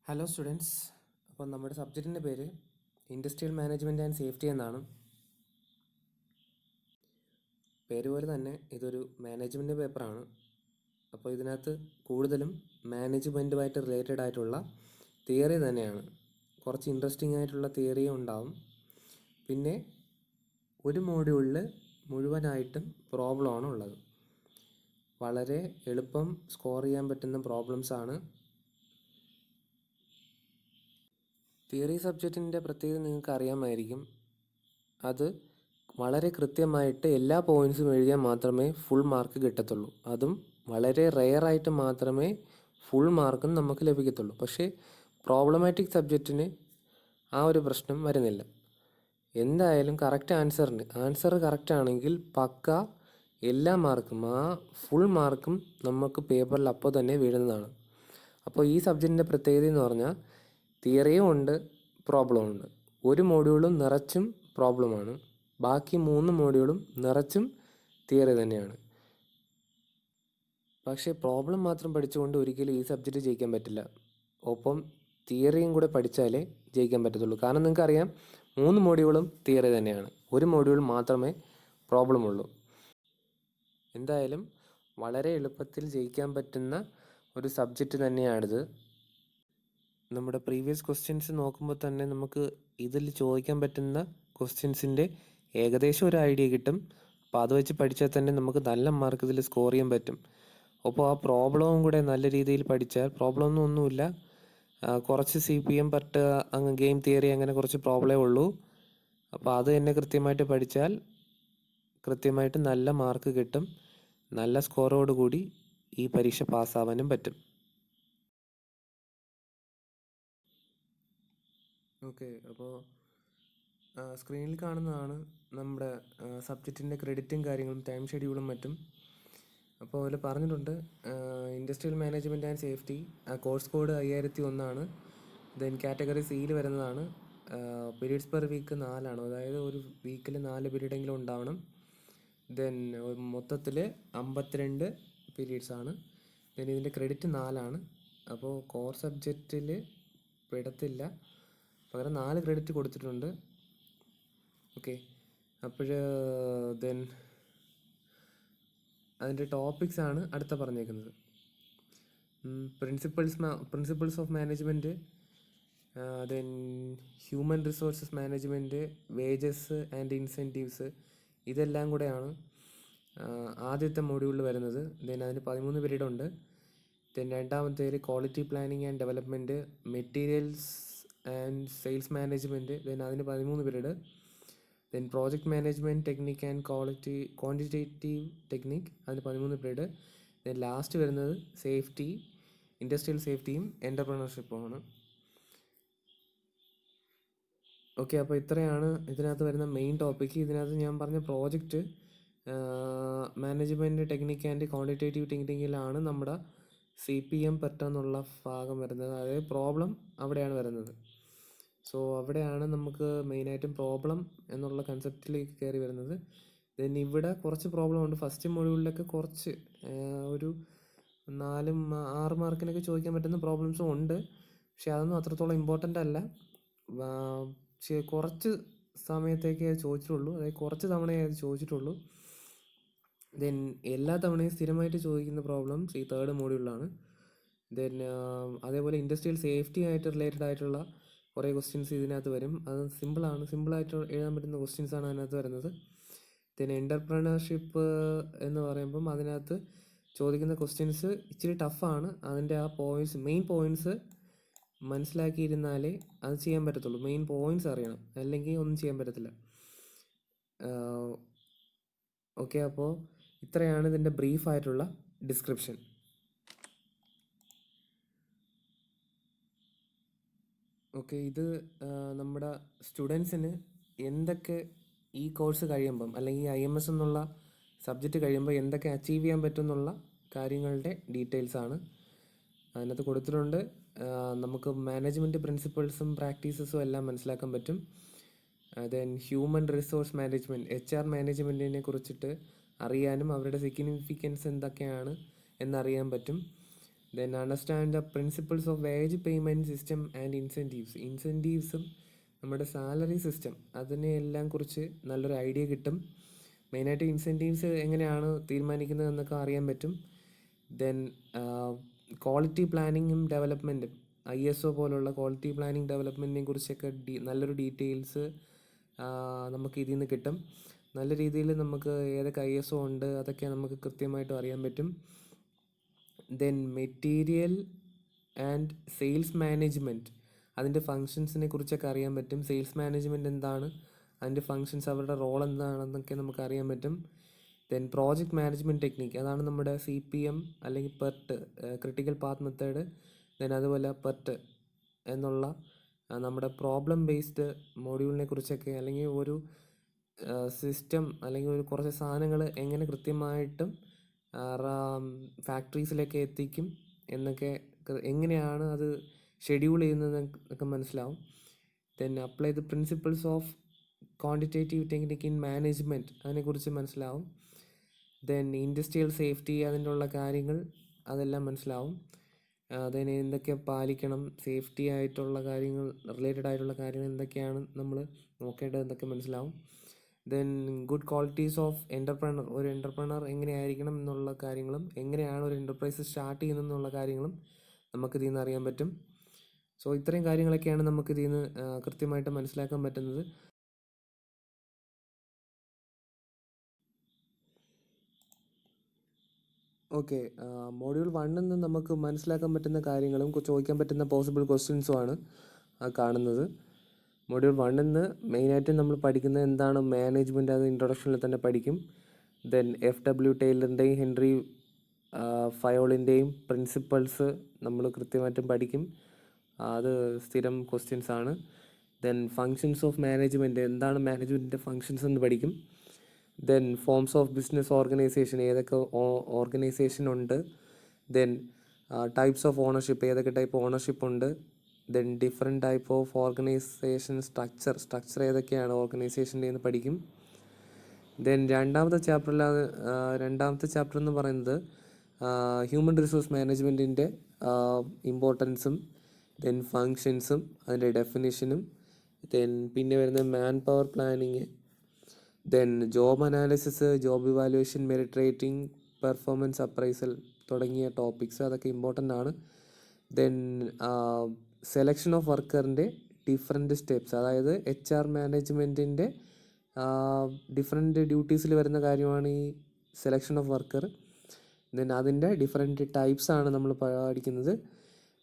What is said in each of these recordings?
Hello students. അപ്പോൾ നമ്മുടെ സബ്ജക്റ്റിൻ്റെ പേര് ഇൻഡസ്ട്രിയൽ മാനേജ്മെൻറ്റ് ആൻഡ് സേഫ്റ്റി എന്നാണ്. പേര് പോലെ തന്നെ ഇതൊരു മാനേജ്മെൻറ്റ് പേപ്പറാണ്. അപ്പോൾ ഇതിനകത്ത് കൂടുതലും മാനേജ്മെൻറ്റുമായിട്ട് റിലേറ്റഡ് ആയിട്ടുള്ള തിയറി തന്നെയാണ്. കുറച്ച് ഇൻട്രസ്റ്റിംഗ് ആയിട്ടുള്ള തിയറിയും ഉണ്ടാവും. പിന്നെ ഒരു മോഡ്യൂളിൽ മുഴുവനായിട്ടും പ്രോബ്ലമാണ് ഉള്ളത്. വളരെ എളുപ്പം സ്കോർ ചെയ്യാൻ പറ്റുന്ന പ്രോബ്ലംസാണ്. തിയറി സബ്ജക്റ്റിൻ്റെ പ്രത്യേകത നിങ്ങൾക്ക് അറിയാമായിരിക്കും. അത് വളരെ കൃത്യമായിട്ട് എല്ലാ പോയിൻറ്റ്സും എഴുതിയാൽ മാത്രമേ ഫുൾ മാർക്ക് കിട്ടത്തുള്ളൂ. അതും വളരെ റെയറായിട്ട് മാത്രമേ ഫുൾ മാർക്കും നമുക്ക് ലഭിക്കത്തുള്ളൂ. പക്ഷേ പ്രോബ്ലമാറ്റിക് സബ്ജക്റ്റിന് ആ ഒരു പ്രശ്നം വരുന്നില്ല. എന്തായാലും കറക്റ്റ് ആൻസർ കറക്റ്റ് ആണെങ്കിൽ പക്ക എല്ലാ മാർക്കും, ആ ഫുൾ മാർക്കും നമുക്ക് പേപ്പറിൽ അപ്പോൾ തന്നെ വീഴുന്നതാണ്. അപ്പോൾ ഈ സബ്ജക്റ്റിൻ്റെ പ്രത്യേകത എന്ന് പറഞ്ഞാൽ തിയറിയും ഉണ്ട്, പ്രോബ്ലവും ഉണ്ട്. ഒരു മോഡ്യൂളും നിറച്ചും പ്രോബ്ലമാണ്, ബാക്കി 3 മോഡ്യൂളും നിറച്ചും തിയറി തന്നെയാണ്. പക്ഷേ പ്രോബ്ലം മാത്രം പഠിച്ചുകൊണ്ട് ഒരിക്കലും ഈ സബ്ജക്റ്റ് ജയിക്കാൻ പറ്റില്ല. ഒപ്പം തിയറിയും കൂടെ പഠിച്ചാലേ ജയിക്കാൻ പറ്റത്തുള്ളൂ. കാരണം നിങ്ങൾക്കറിയാം 3 മോഡ്യൂളും തിയറി തന്നെയാണ്, ഒരു മോഡ്യൂൾ മാത്രമേ പ്രോബ്ലം ഉള്ളൂ. എന്തായാലും വളരെ എളുപ്പത്തിൽ ജയിക്കാൻ പറ്റുന്ന ഒരു സബ്ജക്റ്റ് തന്നെയാണിത്. നമ്മുടെ പ്രീവിയസ് ക്വസ്റ്റ്യൻസ് നോക്കുമ്പോൾ തന്നെ നമുക്ക് ഇതിൽ ചോദിക്കാൻ പറ്റുന്ന ക്വസ്റ്റ്യൻസിൻ്റെ ഏകദേശം ഒരു ഐഡിയ കിട്ടും. അപ്പോൾ അത് വെച്ച് പഠിച്ചാൽ തന്നെ നമുക്ക് നല്ല മാർക്ക് ഇതിൽ സ്കോർ ചെയ്യാൻ പറ്റും. അപ്പോൾ ആ പ്രോബ്ലവും കൂടെ നല്ല രീതിയിൽ പഠിച്ചാൽ, പ്രോബ്ലം ഒന്നുമില്ല, കുറച്ച് CPM പട്ട് അങ്ങ് ഗെയിം തിയറി അങ്ങനെ കുറച്ച് പ്രോബ്ലമേ ഉള്ളൂ. അപ്പോൾ അത് തന്നെ കൃത്യമായിട്ട് പഠിച്ചാൽ കൃത്യമായിട്ട് നല്ല മാർക്ക് കിട്ടും. നല്ല സ്കോറോടുകൂടി ഈ പരീക്ഷ പാസ്സാവാനും പറ്റും. ഓക്കെ, അപ്പോൾ സ്ക്രീനിൽ കാണുന്നതാണ് നമ്മുടെ സബ്ജക്റ്റിൻ്റെ ക്രെഡിറ്റും കാര്യങ്ങളും ടൈം ഷെഡ്യൂളും മറ്റും. അപ്പോൾ അതിൽ പറഞ്ഞിട്ടുണ്ട് industrial management and safety, course code 5001 then category സിയിൽ വരുന്നതാണ്. പീരീഡ്സ് പെർ വീക്ക് 4 അതായത് ഒരു വീക്കിൽ 4 പീരീഡെങ്കിലും ഉണ്ടാവണം. ദെൻ മൊത്തത്തിൽ 52 പീരീഡ്സാണ്. ദെൻ ഇതിൻ്റെ ക്രെഡിറ്റ് 4. അപ്പോൾ കോർ സബ്ജക്റ്റിൽ പെടത്തില്ല, പകരം 4 ക്രെഡിറ്റ് കൊടുത്തിട്ടുണ്ട്. ഓക്കെ, അപ്പോൾ ദെൻ അതിൻ്റെ ടോപ്പിക്സ് ആണ് അടുത്ത പറഞ്ഞേക്കുന്നത്. Principles of management, then human resources management, wages and incentives, ഇതെല്ലാം കൂടെയാണ് ആദ്യത്തെ മോഡ്യൂളിൽ വരുന്നത്. ദെൻ അതിന് 13 പീരീഡ് ഉണ്ട്. ദെൻ രണ്ടാമത്തേൽ quality planning and development, materials and sales management, then അതിന് 13 period. Then project management technique and quantitative technique, അതിന് 13 പീരീഡ്. ദെൻ ലാസ്റ്റ് വരുന്നത് സേഫ്റ്റി, ഇൻഡസ്ട്രിയൽ സേഫ്റ്റിയും എൻ്റർപ്രണർഷിപ്പുമാണ്. ഓക്കെ, അപ്പോൾ ഇത്രയാണ് ഇതിനകത്ത് വരുന്ന മെയിൻ ടോപ്പിക്ക്. ഇതിനകത്ത് ഞാൻ പറഞ്ഞ project management technique and quantitative ടെക്നിക്കിലാണ് നമ്മുടെ CPM പെട്ടെന്നുള്ള ഭാഗം വരുന്നത്. അതായത് പ്രോബ്ലം അവിടെയാണ് വരുന്നത്. സോ അവിടെയാണ് നമുക്ക് മെയിനായിട്ടും പ്രോബ്ലം എന്നുള്ള കൺസെപ്റ്റിലേക്ക് കയറി വരുന്നത്. ദെൻ ഇവിടെ കുറച്ച് പ്രോബ്ലം ഉണ്ട്. ഫസ്റ്റ് മൊഡ്യൂളിലൊക്കെ കുറച്ച് ഒരു 4-6 മാർക്കിനൊക്കെ ചോദിക്കാൻ പറ്റുന്ന പ്രോബ്ലംസും ഉണ്ട്. പക്ഷെ അതൊന്നും അത്രത്തോളം ഇമ്പോർട്ടൻ്റ് അല്ല. കുറച്ച് സമയത്തേക്കേ അത് ചോദിച്ചിട്ടുള്ളൂ, അതായത് കുറച്ച് തവണയേ അത് ചോദിച്ചിട്ടുള്ളൂ. ദെൻ എല്ലാ തവണയും സ്ഥിരമായിട്ട് ചോദിക്കുന്ന പ്രോബ്ലംസ് ഈ 3rd മോഡ്യൂളിലാണ്. ദെൻ അതേപോലെ ഇൻഡസ്ട്രിയൽ സേഫ്റ്റി ആയിട്ട് റിലേറ്റഡ് ആയിട്ടുള്ള കുറേ ക്വസ്റ്റ്യൻസ് ഇതിനകത്ത് വരും. അത് സിമ്പിളായിട്ട് എഴുതാൻ പറ്റുന്ന ക്വസ്റ്റ്യൻസാണ് അതിനകത്ത് വരുന്നത്. ദെൻ എൻ്റർപ്രണർഷിപ്പ് എന്ന് പറയുമ്പം അതിനകത്ത് ചോദിക്കുന്ന ക്വസ്റ്റ്യൻസ് ഇച്ചിരി ടഫാണ്. അതിൻ്റെ ആ മെയിൻ പോയിൻറ്റ്സ് മനസ്സിലാക്കിയിരുന്നാലേ അത് ചെയ്യാൻ പറ്റത്തുള്ളൂ. മെയിൻ പോയിൻറ്റ്സ് അറിയണം, അല്ലെങ്കിൽ ഒന്നും ചെയ്യാൻ പറ്റത്തില്ല. ഓക്കെ, അപ്പോൾ ഇത്രയാണ് ഇതിൻ്റെ ബ്രീഫായിട്ടുള്ള ഡിസ്ക്രിപ്ഷൻ. ഓക്കെ, ഇത് നമ്മുടെ സ്റ്റുഡൻസിന് എന്തൊക്കെ ഈ കോഴ്സ് കഴിയുമ്പം, അല്ലെങ്കിൽ IMS എന്നുള്ള സബ്ജക്റ്റ് കഴിയുമ്പോൾ എന്തൊക്കെ അച്ചീവ് ചെയ്യാൻ പറ്റും എന്നുള്ള കാര്യങ്ങളുടെ ഡീറ്റെയിൽസാണ് അതിനകത്ത് കൊടുത്തിട്ടുണ്ട്. നമുക്ക് മാനേജ്മെൻറ്റ് പ്രിൻസിപ്പിൾസും പ്രാക്ടീസസും എല്ലാം മനസ്സിലാക്കാൻ പറ്റും. Then human resource management, HR മാനേജ്മെൻറ്റിനെ കുറിച്ചിട്ട് അറിയാനും അവരുടെ സിഗ്നിഫിക്കൻസ് എന്തൊക്കെയാണ് എന്നറിയാൻ പറ്റും. Then understand the principles of wage payment system and ഇൻസെൻറ്റീവ്സും നമ്മുടെ സാലറി സിസ്റ്റം അതിനെയെല്ലാം കുറിച്ച് നല്ലൊരു ഐഡിയ കിട്ടും. മെയിനായിട്ട് ഇൻസെൻറ്റീവ്സ് എങ്ങനെയാണ് തീരുമാനിക്കുന്നത് എന്നൊക്കെ അറിയാൻ പറ്റും. ദെൻ ക്വാളിറ്റി പ്ലാനിങ്ങും ഡെവലപ്മെൻറ്റും ISO പോലുള്ള ക്വാളിറ്റി പ്ലാനിങ് ഡെവലപ്മെൻറ്റിനെ കുറിച്ചൊക്കെ നല്ലൊരു ഡീറ്റെയിൽസ് നമുക്ക് ഇതിൽ നിന്ന് കിട്ടും. നല്ല രീതിയിൽ നമുക്ക് ഏതൊക്കെ ISO ഉണ്ട് അതൊക്കെ നമുക്ക് കൃത്യമായിട്ടും അറിയാൻ പറ്റും. Then material and sales management അതിൻ്റെ ഫങ്ഷൻസിനെ കുറിച്ചൊക്കെ അറിയാൻ പറ്റും. സെയിൽസ് മാനേജ്മെൻറ്റ് എന്താണ്, അതിൻ്റെ ഫങ്ഷൻസ്, അവരുടെ റോൾ എന്താണെന്നൊക്കെ നമുക്ക് അറിയാൻ പറ്റും. ദെൻ പ്രോജക്റ്റ് മാനേജ്മെൻറ്റ് ടെക്നിക്ക് അതാണ് നമ്മുടെ CPM അല്ലെങ്കിൽ PERT critical path method. Then അതുപോലെ PERT എന്നുള്ള നമ്മുടെ പ്രോബ്ലം ബേസ്ഡ് മോഡ്യൂളിനെ കുറിച്ചൊക്കെ, അല്ലെങ്കിൽ ഒരു സിസ്റ്റം അല്ലെങ്കിൽ ഒരു കുറച്ച് സാധനങ്ങൾ എങ്ങനെ കൃത്യമായിട്ടും ഫാക്ടറീസിലേക്ക് എത്തിക്കും എന്നൊക്കെ, എങ്ങനെയാണ് അത് ഷെഡ്യൂൾ ചെയ്യുന്നതെന്നൊക്കെ മനസ്സിലാവും. Then apply the principles of quantitative technique in management അതിനെക്കുറിച്ച് മനസ്സിലാവും. ദെൻ ഇൻഡസ്ട്രിയൽ സേഫ്റ്റി അതിൻ്റെ ഉള്ള കാര്യങ്ങൾ അതെല്ലാം മനസ്സിലാവും. അതിന് എന്തൊക്കെ പാലിക്കണം, സേഫ്റ്റി ആയിട്ടുള്ള കാര്യങ്ങൾ, റിലേറ്റഡ് ആയിട്ടുള്ള കാര്യങ്ങൾ എന്തൊക്കെയാണ് നമ്മൾ നോക്കേണ്ടത് എന്നൊക്കെ മനസ്സിലാവും. Then good qualities of entrepreneur, ഒരു എൻ്റർപ്രണർ എങ്ങനെയായിരിക്കണം എന്നുള്ള കാര്യങ്ങളും, എങ്ങനെയാണ് ഒരു എൻ്റർപ്രൈസ് സ്റ്റാർട്ട് ചെയ്യുന്നതെന്നുള്ള കാര്യങ്ങളും നമുക്കിതിൽ നിന്ന് അറിയാൻ പറ്റും. സോ ഇത്രയും കാര്യങ്ങളൊക്കെയാണ് നമുക്കിതിൽ നിന്ന് കൃത്യമായിട്ട് മനസ്സിലാക്കാൻ പറ്റുന്നത്. ഓക്കെ, മോഡ്യൂൾ 1 നിന്ന് നമുക്ക് മനസ്സിലാക്കാൻ പറ്റുന്ന കാര്യങ്ങളും ചോദിക്കാൻ പറ്റുന്ന പോസിബിൾ ക്വസ്റ്റ്യൻസുമാണ് കാണുന്നത്. മോഡ്യൂൾ 1 നിന്ന് മെയിനായിട്ട് നമ്മൾ പഠിക്കുന്നത് എന്താണ് മാനേജ്മെൻറ്റ്, അത് ഇൻട്രൊഡക്ഷനിൽ തന്നെ പഠിക്കും. ദെൻ FW ടൈലറിൻ്റെയും ഹെൻറി ഫയോളിൻ്റെയും പ്രിൻസിപ്പൾസ് നമ്മൾ കൃത്യമായിട്ടും പഠിക്കും. അത് സ്ഥിരം ക്വസ്റ്റ്യൻസ് ആണ്. ദെൻ ഫങ്ഷൻസ് ഓഫ് മാനേജ്മെൻറ്റ്, എന്താണ് മാനേജ്മെൻറ്റിൻ്റെ ഫങ്ഷൻസ് എന്ന് പഠിക്കും. Then forms of business organisation, ഏതൊക്കെ ഓർഗനൈസേഷൻ ഉണ്ട്. ദെൻ ടൈപ്സ് ഓഫ് ഓണർഷിപ്പ്, ഏതൊക്കെ ടൈപ്പ് ഓണർഷിപ്പ് ഉണ്ട്. Then different type of organisation structure ഏതൊക്കെയാണ് ഓർഗനൈസേഷൻ്റെ എന്ന് പഠിക്കും. ദെൻ രണ്ടാമത്തെ ചാപ്റ്റർ എന്ന് പറയുന്നത് ഹ്യൂമൻ റിസോഴ്സ് മാനേജ്മെൻറ്റിൻ്റെ ഇമ്പോർട്ടൻസും ദെൻ ഫങ്ഷൻസും അതിൻ്റെ ഡെഫിനിഷനും. ദെൻ പിന്നെ വരുന്ന man power planning, then job analysis, job evaluation, merit rating, performance appraisal തുടങ്ങിയ ടോപ്പിക്സ് അതൊക്കെ ഇമ്പോർട്ടൻ്റ് ആണ്. ദെൻ സെലക്ഷൻ ഓഫ് വർക്കറിൻ്റെ ഡിഫറെൻറ്റ് സ്റ്റെപ്സ്, അതായത് HR മാനേജ്മെൻറ്റിൻ്റെ ഡിഫറെൻറ്റ് ഡ്യൂട്ടീസിൽ വരുന്ന കാര്യമാണ് ഈ സെലക്ഷൻ ഓഫ് വർക്കർ. ദെൻ അതിൻ്റെ ഡിഫറെൻറ്റ് ടൈപ്സ് ആണ് നമ്മൾ പഠിക്കുന്നത്.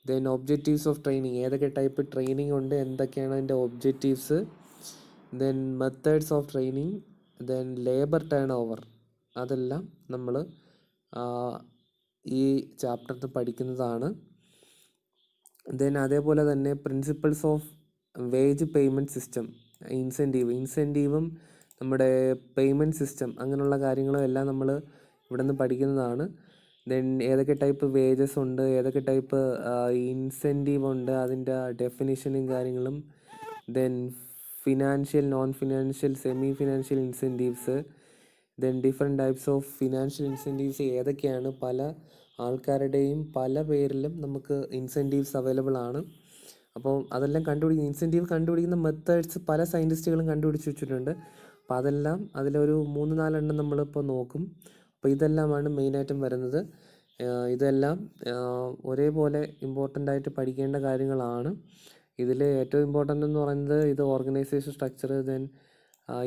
ദെൻ ഒബ്ജക്റ്റീവ്സ് ഓഫ് ട്രെയിനിങ്, ഏതൊക്കെ ടൈപ്പ് ട്രെയിനിങ് ഉണ്ട്, എന്തൊക്കെയാണ് അതിൻ്റെ objectives. Then methods of training, then labour turnover, അതെല്ലാം നമ്മൾ ഈ ചാപ്റ്ററിൽ പഠിക്കുന്നതാണ്. ദെൻ അതേപോലെ തന്നെ principles of wage payment system, ഇൻസെൻറ്റീവും നമ്മുടെ പേയ്മെൻറ്റ് സിസ്റ്റം, അങ്ങനെയുള്ള കാര്യങ്ങളും എല്ലാം നമ്മൾ ഇവിടെ നിന്ന് പഠിക്കുന്നതാണ്. ദെൻ ഏതൊക്കെ ടൈപ്പ് വേജസ് ഉണ്ട്, ഏതൊക്കെ ടൈപ്പ് ഇൻസെൻറ്റീവ് ഉണ്ട്, അതിൻ്റെ ഡെഫിനിഷനും കാര്യങ്ങളും. Then financial, non financial, semi financial incentives. Then different types of financial incentives ഏതൊക്കെയാണ്, പല ആൾക്കാരുടെയും പല പേരിലും നമുക്ക് ഇൻസെൻറ്റീവ്സ് അവൈലബിൾ ആണ്. അപ്പോൾ അതെല്ലാം ഇൻസെൻറ്റീവ് കണ്ടുപിടിക്കുന്ന മെത്തേഡ്സ് പല സയൻറ്റിസ്റ്റുകളും കണ്ടുപിടിച്ച് വെച്ചിട്ടുണ്ട്. അപ്പോൾ അതെല്ലാം അതിലൊരു 3-4 എണ്ണം നമ്മളിപ്പോൾ നോക്കും. അപ്പോൾ ഇതെല്ലാമാണ് മെയിനായിട്ടും വരുന്നത്. ഇതെല്ലാം ഒരേപോലെ ഇമ്പോർട്ടൻ്റ് ആയിട്ട് പഠിക്കേണ്ട കാര്യങ്ങളാണ്. ഇതിൽ ഏറ്റവും ഇമ്പോർട്ടൻ്റ് എന്ന് പറയുന്നത് ഇത് ഓർഗനൈസേഷൻ സ്ട്രക്ചർ, ദെൻ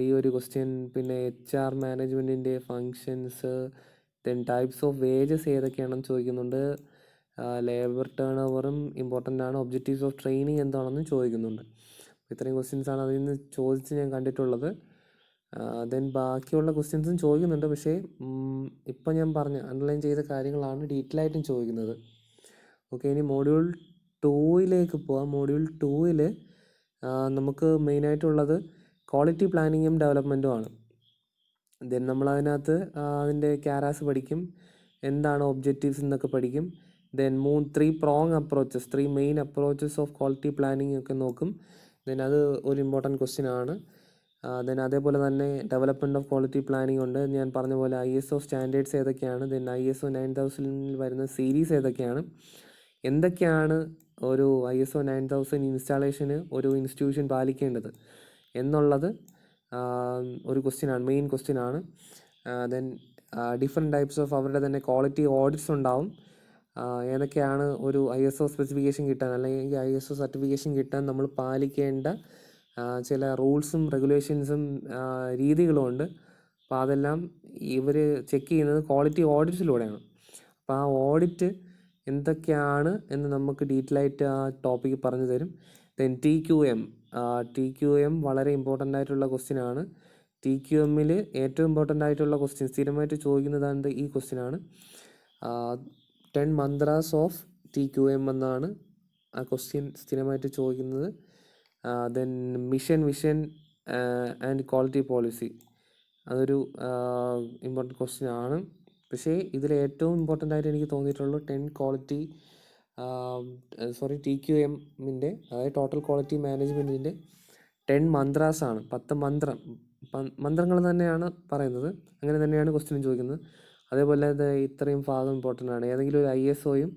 ഈ ഒരു ക്വസ്റ്റ്യൻ, പിന്നെ HR മാനേജ്മെൻറ്റിൻ്റെ functions, then types of wages ഏതൊക്കെയാണെന്ന് ചോദിക്കുന്നുണ്ട്. ലേബർ ടേൺ ഓവറും ഇമ്പോർട്ടൻ്റ് ആണ്. ഒബ്ജക്റ്റീവ്സ് ഓഫ് ട്രെയിനിങ് എന്താണെന്ന് ചോദിക്കുന്നുണ്ട്. ഇത്രയും ക്വസ്റ്റ്യൻസാണ് അതിൽ നിന്ന് ചോദിച്ച് ഞാൻ കണ്ടിട്ടുള്ളത്. ദെൻ ബാക്കിയുള്ള ക്വസ്റ്റ്യൻസും ചോദിക്കുന്നുണ്ട്, പക്ഷേ ഇപ്പം ഞാൻ അണ്ടർലൈൻ ചെയ്ത കാര്യങ്ങളാണ് ഡീറ്റെയിൽ ആയിട്ടും ചോദിക്കുന്നത്. ഓക്കെ, ഇനി മോഡ്യൂൾ 2 പോവാം. മോഡ്യൂൾ 2 നമുക്ക് മെയിനായിട്ടുള്ളത് ക്വാളിറ്റി പ്ലാനിങ്ങും ഡെവലപ്മെൻറ്റും ആണ്. ദെൻ നമ്മളതിനകത്ത് അതിൻ്റെ ക്യാരാസ് പഠിക്കും, എന്താണ് ഒബ്ജക്റ്റീവ്സ് എന്നൊക്കെ പഠിക്കും. Then 3 main approaches of quality planning ഒക്കെ നോക്കും. ദെൻ അത് ഒരു ഇമ്പോർട്ടൻറ്റ് ക്വസ്റ്റ്യൻ ആണ്. ദെൻ അതേപോലെ തന്നെ ഡെവലപ്മെൻറ്റ് ഓഫ് ക്വാളിറ്റി പ്ലാനിംഗ് ഉണ്ട്. ഞാൻ പറഞ്ഞ പോലെ ISO സ്റ്റാൻഡേർഡ്സ് ഏതൊക്കെയാണ്, ദെൻ ISO 9000 വരുന്ന സീരീസ് ഏതൊക്കെയാണ്, എന്തൊക്കെയാണ് ഒരു ISO 9000 ഇൻസ്റ്റാളേഷന് ഒരു ഇൻസ്റ്റിറ്റ്യൂഷൻ പാലിക്കേണ്ടത് എന്നുള്ളത് ഒരു ക്വസ്റ്റ്യനാണ്, മെയിൻ ക്വസ്റ്റ്യനാണ്. ദെൻ ഡിഫറെൻറ്റ് ടൈപ്സ് ഓഫ് അവരുടെ തന്നെ ക്വാളിറ്റി ഓഡിറ്റ്സ് ഉണ്ടാവും. ഏതൊക്കെയാണ് ഒരു ISO സ്പെസിഫിക്കേഷൻ കിട്ടാൻ അല്ലെങ്കിൽ ISO സർട്ടിഫിക്കേഷൻ കിട്ടാൻ നമ്മൾ പാലിക്കേണ്ട ചില റൂൾസും റെഗുലേഷൻസും രീതികളും ഉണ്ട്. അപ്പോൾ അതെല്ലാം ഇവർ ചെക്ക് ചെയ്യുന്നത് ക്വാളിറ്റി ഓഡിറ്റ്സിലൂടെയാണ്. അപ്പോൾ ആ ഓഡിറ്റ് എന്തൊക്കെയാണ് എന്ന് നമുക്ക് ഡീറ്റെയിൽ ആയിട്ട് ആ ടോപ്പിക്ക് പറഞ്ഞു തരും. ദെൻ TQM വളരെ ഇമ്പോർട്ടൻ്റ് ആയിട്ടുള്ള ക്വസ്റ്റ്യനാണ്. TQMൽ ഏറ്റവും ഇമ്പോർട്ടൻ്റ് ആയിട്ടുള്ള ക്വസ്റ്റ്യൻ സ്ഥിരമായിട്ട് ചോദിക്കുന്നതാണ് ഈ ക്വസ്റ്റ്യനാണ്. 10 മന്ത്രാസ് ഓഫ് TQM എന്നാണ് ആ ക്വസ്റ്റ്യൻ സ്ഥിരമായിട്ട് ചോദിക്കുന്നത്. Then mission vision and quality policy, അതൊരു ഇമ്പോർട്ടൻറ്റ് ക്വസ്റ്റ്യൻ ആണ്. പക്ഷേ ഇതിൽ ഏറ്റവും ഇമ്പോർട്ടൻ്റ് ആയിട്ട് എനിക്ക് തോന്നിയിട്ടുള്ളൂ TQMൻ്റെ അതായത് ടോട്ടൽ ക്വാളിറ്റി മാനേജ്മെൻറ്റിൻ്റെ 10 മന്ത്രാസ് ആണ്. 10 മന്ത്രങ്ങൾ തന്നെയാണ് പറയുന്നത്, അങ്ങനെ തന്നെയാണ് ക്വസ്റ്റ്യൻ ചോദിക്കുന്നത്. അതേപോലെ ഇത്രയും ഭാഗം ഇമ്പോർട്ടൻ്റ് ആണ്. ഏതെങ്കിലും ഒരു ISOയും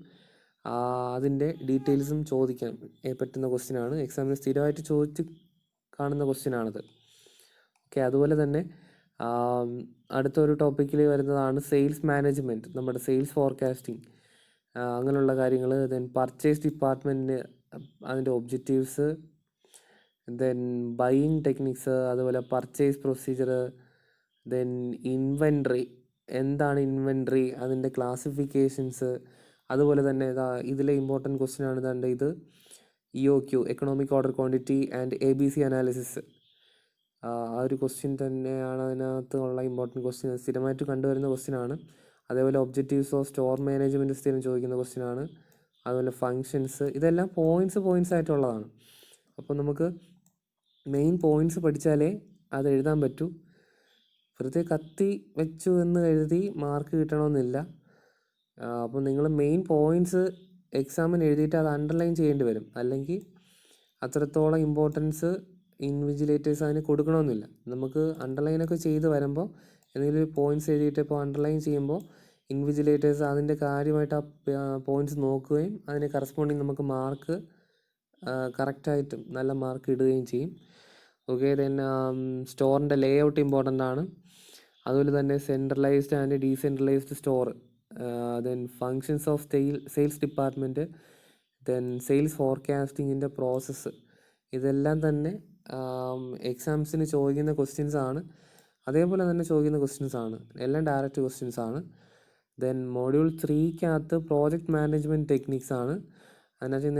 അതിൻ്റെ ഡീറ്റെയിൽസും ചോദിക്കാൻ പറ്റുന്ന ക്വസ്റ്റ്യനാണ്. എക്സാമിന് സ്ഥിരമായിട്ട് ചോദിച്ച് കാണുന്ന ക്വസ്റ്റ്യനാണിത്. ഓക്കെ, അതുപോലെ തന്നെ അടുത്തൊരു ടോപ്പിക്കിൽ വരുന്നതാണ് സെയിൽസ് മാനേജ്മെൻറ്റ്, നമ്മുടെ സെയിൽസ് ഫോർകാസ്റ്റിംഗ്, അങ്ങനെയുള്ള കാര്യങ്ങൾ. ദെൻ പർച്ചേസ് ഡിപ്പാർട്ട്മെൻറ്റ്, അതിൻ്റെ ഒബ്ജക്റ്റീവ്സ്, ദെൻ ബൈയിങ് ടെക്നിക്സ്, അതുപോലെ പർച്ചേസ് പ്രൊസീജിയർ, ദെൻ ഇൻവെൻട്രി, എന്താണ് ഇൻവെൻട്രി, അതിൻ്റെ ക്ലാസിഫിക്കേഷൻസ്. അതുപോലെ തന്നെ ഇതിലെ ഇമ്പോർട്ടൻറ്റ് ക്വസ്റ്റ്യൻ ആണ് ഇത് EOQ, economic order quantity and ABC analysis. ആ ഒരു ക്വസ്റ്റ്യൻ തന്നെയാണ് അതിനകത്തുള്ള ഇമ്പോർട്ടൻറ്റ് ക്വസ്റ്റ്യൻ, സ്ഥിരമായിട്ട് കണ്ടുവരുന്ന ക്വസ്റ്റ്യനാണ്. അതേപോലെ ഒബ്ജക്റ്റീവ്സ് ഓഫ് സ്റ്റോർ മാനേജ്മെൻറ്റ് സ്ഥിരം ചോദിക്കുന്ന ക്വസ്റ്റ്യനാണ്. അതുപോലെ ഫങ്ഷൻസ്, ഇതെല്ലാം പോയിൻറ്റ്സ് ആയിട്ടുള്ളതാണ്. അപ്പോൾ നമുക്ക് മെയിൻ പോയിൻറ്റ്സ് പഠിച്ചാലേ അത് എഴുതാൻ പറ്റൂ. വെറുതെ കത്തി വെച്ചു എന്ന് എഴുതി മാർക്ക് കിട്ടണമെന്നില്ല. അപ്പോൾ നിങ്ങൾ മെയിൻ പോയിൻറ്റ്സ് എക്സാമിന് എഴുതിയിട്ട് അത് അണ്ടർലൈൻ ചെയ്യേണ്ടി വരും, അല്ലെങ്കിൽ അത്രത്തോളം ഇമ്പോർട്ടൻസ് ഇൻവിജിലേറ്റേഴ്സ് അതിന് കൊടുക്കണമെന്നില്ല. നമുക്ക് അണ്ടർലൈനൊക്കെ ചെയ്ത് വരുമ്പോൾ എന്തെങ്കിലും ഒരു പോയിൻറ്റ്സ് എഴുതിയിട്ട് ഇപ്പോൾ അണ്ടർലൈൻ ചെയ്യുമ്പോൾ ഇൻവിജിലേറ്റേഴ്സ് അതിൻ്റെ കാര്യമായിട്ട് ആ പോയിൻറ്റ്സ് നോക്കുകയും അതിന് കറസ്പോണ്ടിങ് നമുക്ക് മാർക്ക് കറക്റ്റായിട്ടും നല്ല മാർക്ക് ഇടുകയും ചെയ്യും. ഓക്കെ, ദെൻ സ്റ്റോറിൻ്റെ ലേ ഔട്ട് ഇമ്പോർട്ടൻ്റ് ആണ്. അതുപോലെ തന്നെ centralised and decentralised store, then functions of sales department, then sales ഫോർകാസ്റ്റിങ്ങിൻ്റെ പ്രോസസ്സ്, ഇതെല്ലാം തന്നെ എക്സാംസിന് ചോദിക്കുന്ന ക്വസ്റ്റ്യൻസ് ആണ്. അതേപോലെ തന്നെ ചോദിക്കുന്ന ക്വസ്റ്റ്യൻസ് ആണ്, എല്ലാം ഡയറക്റ്റ് ക്വസ്റ്റ്യൻസ് ആണ്. ദെൻ മൊഡ്യൂൾ 3-കകത്ത് പ്രോജക്റ്റ് മാനേജ്മെൻറ്റ് ടെക്നിക്സ് ആണ്. അതിനകത്ത്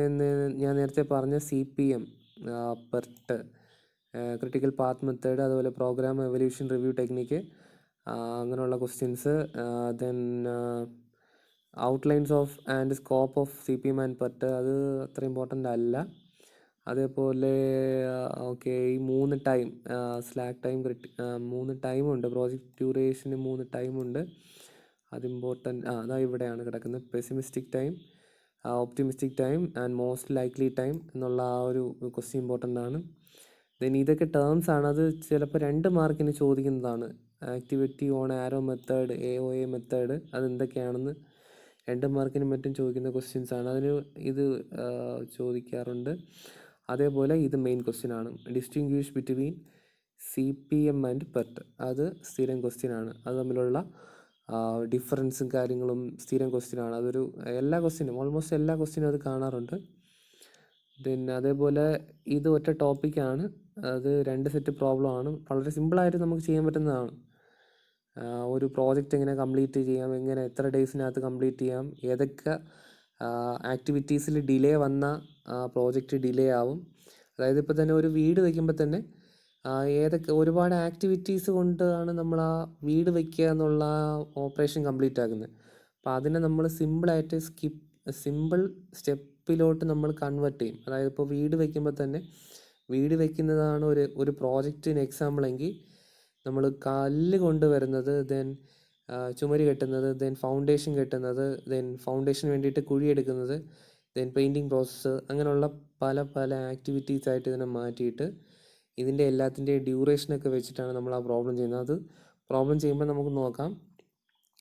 ഞാൻ നേരത്തെ പറഞ്ഞ CPM, PERT, critical path method, അതുപോലെ പ്രോഗ്രാം എവല്യൂഷൻ റിവ്യൂ ടെക്നിക്ക്, അങ്ങനെയുള്ള questions. Then outlines of and scope of CPM and PERT, അത് അത്ര ഇമ്പോർട്ടൻ്റ് അല്ല. അതേപോലെ ഓക്കെ, ഈ 3 ടൈം, സ്ലാക്ക് ടൈം, 3 ടൈമുണ്ട്, പ്രോജക്റ്റ് ഡ്യൂറേഷന് 3 ടൈമുണ്ട്, അത് ഇമ്പോർട്ടൻ്റ്. അതാ ഇവിടെയാണ് കിടക്കുന്നത്, pessimistic time, optimistic time and most likely time എന്നുള്ള ആ ഒരു ക്വസ്റ്റ്യൻ ഇമ്പോർട്ടൻ്റ് ആണ്. ദെൻ ഇതൊക്കെ ടേംസ് ആണ്, അത് ചിലപ്പോൾ 2 മാർക്കിന് ചോദിക്കുന്നതാണ്. Activity on arrow method, AOA method, അതെന്തൊക്കെയാണെന്ന് 2 മാർക്കിനും മറ്റും ചോദിക്കുന്ന ക്വസ്റ്റ്യൻസ് ആണ്. അതിന് ഇത് ചോദിക്കാറുണ്ട്. അതേപോലെ ഇത് മെയിൻ ക്വസ്റ്റ്യൻ ആണ്, distinguish between CPM and PERT, അത് സ്ഥിരം ക്വസ്റ്റ്യൻ ആണ്. അത് തമ്മിലുള്ള ഡിഫറൻസും കാര്യങ്ങളും സ്ഥിരം ക്വസ്റ്റ്യൻ ആണ്. അതൊരു ഓൾമോസ്റ്റ് എല്ലാ ക്വസ്റ്റ്യനും അത് കാണാറുണ്ട്. ദെൻ അതേപോലെ ഇത് ഒറ്റ ടോപ്പിക്കാണ്, അത് 2 സെറ്റ് പ്രോബ്ലം ആണ്. വളരെ സിമ്പിളായിട്ട് നമുക്ക് ചെയ്യാൻ പറ്റുന്നതാണ്. ഒരു പ്രോജക്റ്റ് എങ്ങനെ കംപ്ലീറ്റ് ചെയ്യാം, എങ്ങനെ എത്ര ഡേയ്സിനകത്ത് കംപ്ലീറ്റ് ചെയ്യാം, ഏതൊക്കെ ആക്ടിവിറ്റീസിൽ ഡിലേ വന്ന പ്രോജക്റ്റ് ഡിലേ ആവും. അതായത് ഇപ്പോൾ തന്നെ ഒരു വീട് വയ്ക്കുമ്പോൾ തന്നെ ഏതൊക്കെ ഒരുപാട് ആക്ടിവിറ്റീസ് കൊണ്ടാണ് നമ്മൾ ആ വീട് വയ്ക്കുക എന്നുള്ള ഓപ്പറേഷൻ കംപ്ലീറ്റ് ആക്കുന്നത്. അപ്പോൾ അതിനെ നമ്മൾ സിമ്പിളായിട്ട് സിമ്പിൾ സ്റ്റെപ്പിലോട്ട് നമ്മൾ കൺവേർട്ട് ചെയ്യും. അതായത് ഇപ്പോൾ വീട് വയ്ക്കുമ്പോൾ തന്നെ, വീട് വയ്ക്കുന്നതാണ് ഒരു പ്രോജക്റ്റിന് എക്സാമ്പിളെങ്കിൽ, നമ്മൾ കല്ല് കൊണ്ടുവരുന്നത്, ദെൻ ചുമര് കെട്ടുന്നത്, ദെൻ ഫൗണ്ടേഷൻ കെട്ടുന്നത്, ദെൻ ഫൗണ്ടേഷന് വേണ്ടിയിട്ട് കുഴിയെടുക്കുന്നത്, ദെൻ പെയിൻറ്റിങ് പ്രോസസ്സ്, അങ്ങനെയുള്ള പല ആക്ടിവിറ്റീസായിട്ട് ഇതിനെ മാറ്റിയിട്ട് ഇതിൻ്റെ എല്ലാത്തിൻ്റെ ഡ്യൂറേഷനൊക്കെ വെച്ചിട്ടാണ് നമ്മൾ ആ പ്രോബ്ലം ചെയ്യുന്നത്. അത് പ്രോബ്ലം ചെയ്യുമ്പോൾ നമുക്ക് നോക്കാം.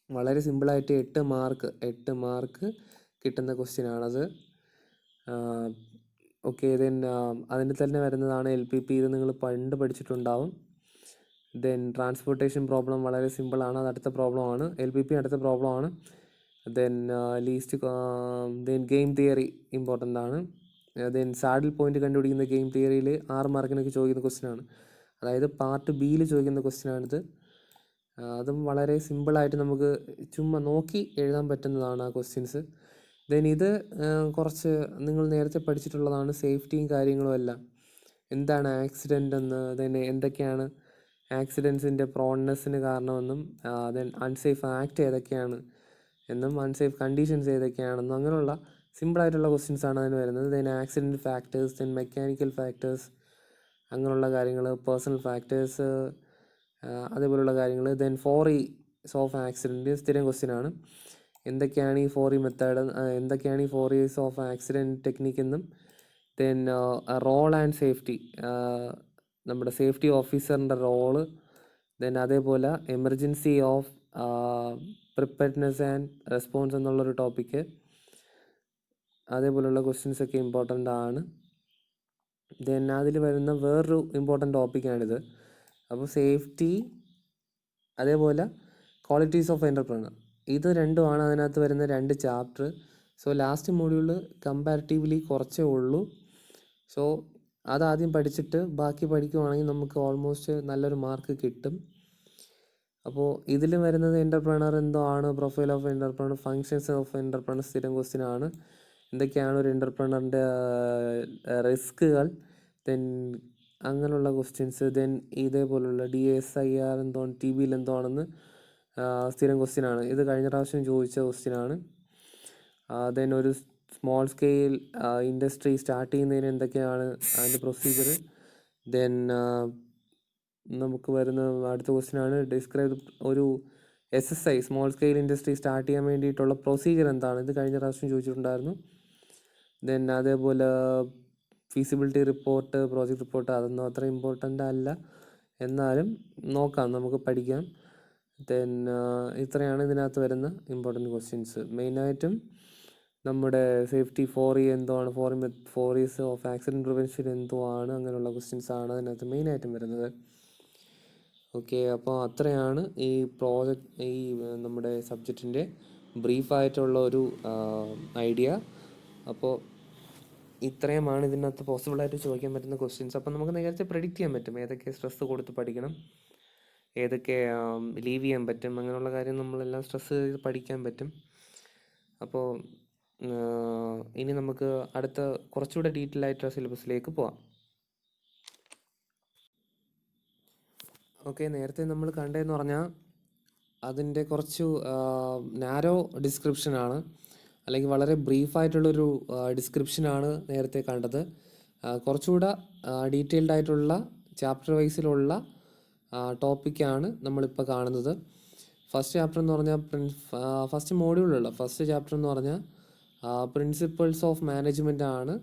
വളരെ സിമ്പിളായിട്ട് 8 മാർക്ക് കിട്ടുന്ന ക്വസ്റ്റ്യനാണത്. ഓക്കെ, ദെൻ അതിൻ്റെ തന്നെ വരുന്നതാണ് LPP. ഇത് നിങ്ങൾ പണ്ട് പഠിച്ചിട്ടുണ്ടാവും. ദെൻ ട്രാൻസ്പോർട്ടേഷൻ പ്രോബ്ലം വളരെ സിമ്പിളാണ്. അത് അടുത്ത പ്രോബ്ലമാണ്. LPP അടുത്ത പ്രോബ്ലമാണ്. Then then game theory important ആണ്. ദെൻ സാഡിൽ പോയിന്റ് കണ്ടുപിടിക്കുന്ന ഗെയിം തിയറിയിൽ 6 മാർക്കിനൊക്കെ ചോദിക്കുന്ന ക്വസ്റ്റ്യനാണ്. അതായത് പാർട്ട് ബിയിൽ ചോദിക്കുന്ന ക്വസ്റ്റ്യനാണിത്. അതും വളരെ സിമ്പിളായിട്ട് നമുക്ക് ചുമ്മാ നോക്കി എഴുതാൻ പറ്റുന്നതാണ് ആ ക്വസ്റ്റ്യൻസ്. ദെൻ ഇത് കുറച്ച് നിങ്ങൾ നേരത്തെ പഠിച്ചിട്ടുള്ളതാണ്. സേഫ്റ്റിയും കാര്യങ്ങളും എല്ലാം, എന്താണ് ആക്സിഡൻ്റ് എന്ന്, ദെൻ എന്തൊക്കെയാണ് ആക്സിഡൻസിൻ്റെ പ്രോൺനെസ്സിന് കാരണമെന്നും, ദെൻ അൺസേഫ് ആക്ട് ഏതൊക്കെയാണ് എന്നും, അൺസേഫ് കണ്ടീഷൻസ് ഏതൊക്കെയാണെന്നും, അങ്ങനെയുള്ള സിമ്പിളായിട്ടുള്ള ക്വസ്റ്റ്യൻസാണ് അതിന് വരുന്നത്. Then accident factors, then mechanical factors, അങ്ങനെയുള്ള കാര്യങ്ങൾ, പേഴ്സണൽ ഫാക്ടേഴ്സ്, അതേപോലുള്ള കാര്യങ്ങൾ. ദെൻ 4E's ഓഫ് ആക്സിഡൻറ്റ് സ്ഥിരം ക്വസ്റ്റ്യനാണ്. എന്തൊക്കെയാണ് ഈ 4E മെത്തേഡ്, എന്തൊക്കെയാണ് ഈ 4E's ഓഫ് ആക്സിഡൻറ്റ് ടെക്നിക്ക് എന്നും, ദെൻ റോൾ ആൻഡ് സേഫ്റ്റി, നമ്മുടെ സേഫ്റ്റി ഓഫീസറിൻ്റെ റോള്, ദെൻ അതേപോലെ emergency of preparedness and response എന്നുള്ളൊരു ടോപ്പിക്ക്, അതേപോലെയുള്ള ക്വസ്റ്റ്യൻസൊക്കെ ഇമ്പോർട്ടൻ്റ് ആണ്. ദെൻ അതിൽ വരുന്ന വേറൊരു ഇമ്പോർട്ടൻ്റ് ടോപ്പിക്കാണിത്. അപ്പോൾ സേഫ്റ്റി, അതേപോലെ ക്വാളിറ്റീസ് ഓഫ് എൻ്റർപ്രണർ, ഇത് രണ്ടുമാണ് അതിനകത്ത് വരുന്ന 2 ചാപ്റ്റർ. സോ ലാസ്റ്റ് മൊഡ്യൂളിൽ കമ്പാരിറ്റീവ്ലി കുറച്ചേ ഉള്ളൂ. സോ അതാദ്യം പഠിച്ചിട്ട് ബാക്കി പഠിക്കുവാണെങ്കിൽ നമുക്ക് ഓൾമോസ്റ്റ് നല്ലൊരു മാർക്ക് കിട്ടും. അപ്പോൾ ഇതിൽ വരുന്നത് എൻ്റർപ്രണർ എന്തോ ആണ്, profile of entrepreneur, functions of entrepreneur സ്ഥിരം ക്വസ്റ്റ്യൻ ആണ്. എന്തൊക്കെയാണ് ഒരു എൻ്റർപ്രണറിൻ്റെ റിസ്കുകൾ, ദെൻ അങ്ങനെയുള്ള ക്വസ്റ്റ്യൻസ്. ദെൻ ഇതേപോലുള്ള DSIR എന്തോ TBയിൽ എന്തോ ആണെന്ന് സ്ഥിരം ക്വസ്റ്റ്യനാണ്. ഇത് കഴിഞ്ഞ പ്രാവശ്യം ചോദിച്ച ക്വസ്റ്റ്യനാണ്. ദെൻ ഒരു സ്മോൾ സ്കെയിൽ ഇൻഡസ്ട്രി സ്റ്റാർട്ട് ചെയ്യുന്നതിന് എന്തൊക്കെയാണ് അതിൻ്റെ പ്രൊസീജിയർ. ദെൻ നമുക്ക് വരുന്ന അടുത്ത ക്വസ്റ്റ്യനാണ് ഡിസ്ക്രൈബ് ഒരു SSI, small scale industry start ചെയ്യാൻ വേണ്ടിയിട്ടുള്ള പ്രൊസീജിയർ എന്താണ്. ഇത് കഴിഞ്ഞ പ്രാവശ്യം ചോദിച്ചിട്ടുണ്ടായിരുന്നു. ദെൻ അതേപോലെ ഫീസിബിലിറ്റി റിപ്പോർട്ട്, പ്രോജക്റ്റ് റിപ്പോർട്ട്, അതൊന്നും അത്ര ഇമ്പോർട്ടൻ്റ് അല്ല, എന്നാലും നോക്കാം, നമുക്ക് പഠിക്കാം. ദെൻ ഇത്രയാണ് ഇതിനകത്ത് വരുന്ന ഇമ്പോർട്ടൻറ്റ് ക്വസ്റ്റ്യൻസ്. മെയിനായിട്ടും നമ്മുടെ സേഫ്റ്റി 4E എന്താണ്, 4E's ഓഫ് ആക്സിഡൻറ്റ് പ്രിവെൻഷൻ എന്തുവാണ്, അങ്ങനെയുള്ള ക്വസ്റ്റ്യൻസ് ആണ് അതിനകത്ത് മെയിനായിട്ടും വരുന്നത്. ഓക്കെ, അപ്പോൾ അത്രയാണ് ഈ നമ്മുടെ സബ്ജക്റ്റിൻ്റെ ബ്രീഫായിട്ടുള്ള ഒരു ഐഡിയ. അപ്പോൾ ഇത്രയുമാണ് ഇതിനകത്ത് പോസിബിളായിട്ട് ചോദിക്കാൻ പറ്റുന്ന ക്വസ്റ്റ്യൻസ്. അപ്പോൾ നമുക്ക് നേരത്തെ പ്രെഡിക്റ്റ് ചെയ്യാൻ പറ്റും ഏതൊക്കെ സ്ട്രെസ്സ് കൊടുത്ത് പഠിക്കണം, ഏതൊക്കെ ലീവ് ചെയ്യാൻ പറ്റും, അങ്ങനെയുള്ള കാര്യം നമ്മളെല്ലാം സ്ട്രെസ്സ് ചെയ്ത് പഠിക്കാൻ പറ്റും. അപ്പോൾ ഇനി നമുക്ക് അടുത്ത കുറച്ചുകൂടെ ഡീറ്റെയിൽ ആയിട്ടുള്ള സിലബസിലേക്ക് പോവാം. ഓക്കെ, നേരത്തെ നമ്മൾ കണ്ടതെന്ന് പറഞ്ഞാൽ അതിൻ്റെ കുറച്ച് നാരോ ഡിസ്ക്രിപ്ഷനാണ്, അല്ലെങ്കിൽ വളരെ ബ്രീഫായിട്ടുള്ളൊരു ഡിസ്ക്രിപ്ഷനാണ് നേരത്തെ കണ്ടത്. കുറച്ചുകൂടെ ഡീറ്റെയിൽഡ് ആയിട്ടുള്ള ചാപ്റ്റർ വൈസിലുള്ള ടോപ്പിക്കാണ് നമ്മളിപ്പോൾ കാണുന്നത്. ഫസ്റ്റ് ചാപ്റ്റർ എന്ന് പറഞ്ഞാൽ ഫസ്റ്റ് മോഡ്യൂളിലുള്ള ഫസ്റ്റ് ചാപ്റ്റർ എന്ന് പറഞ്ഞാൽ പ്രിൻസിപ്പിൾസ് ഓഫ് മാനേജ്മെൻ്റ് ആണ്.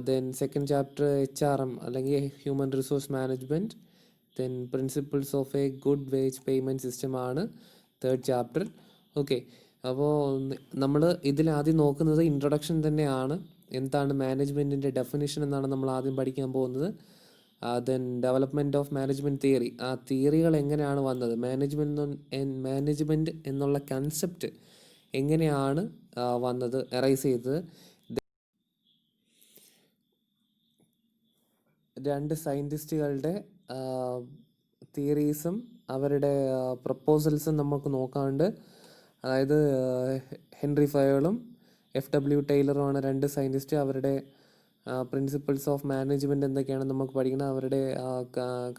ദെൻ സെക്കൻഡ് ചാപ്റ്റർ HRM അല്ലെങ്കിൽ human resource management. Then principles of A good wage payment system ആണ് തേർഡ് ചാപ്റ്റർ. ഓക്കെ, അപ്പോൾ നമ്മൾ ഇതിൽ ആദ്യം നോക്കുന്നത് ഇൻട്രൊഡക്ഷൻ തന്നെയാണ്. എന്താണ് മാനേജ്മെൻറ്റിൻ്റെ ഡെഫിനിഷൻ എന്നാണ് നമ്മൾ ആദ്യം പഠിക്കാൻ പോകുന്നത്. Then development of management theory, ആ തിയറികൾ എങ്ങനെയാണ് വന്നത്, മാനേജ്മെൻറ്റ് എന്നുള്ള കൺസെപ്റ്റ് എങ്ങനെയാണ് വന്നത്, എറൈസ് ചെയ്തത്. 2 സയൻറ്റിസ്റ്റുകളുടെ തിയറീസും അവരുടെ പ്രപ്പോസൽസും നമുക്ക് നോക്കാണ്ട്, അതായത് ഹെൻറി ഫയോളും FW ടൈലറുമാണ് 2 സയൻറ്റിസ്റ്റ്. അവരുടെ പ്രിൻസിപ്പിൾസ് ഓഫ് മാനേജ്മെൻറ്റ് എന്തൊക്കെയാണെന്ന് നമുക്ക് പഠിക്കണം, അവരുടെ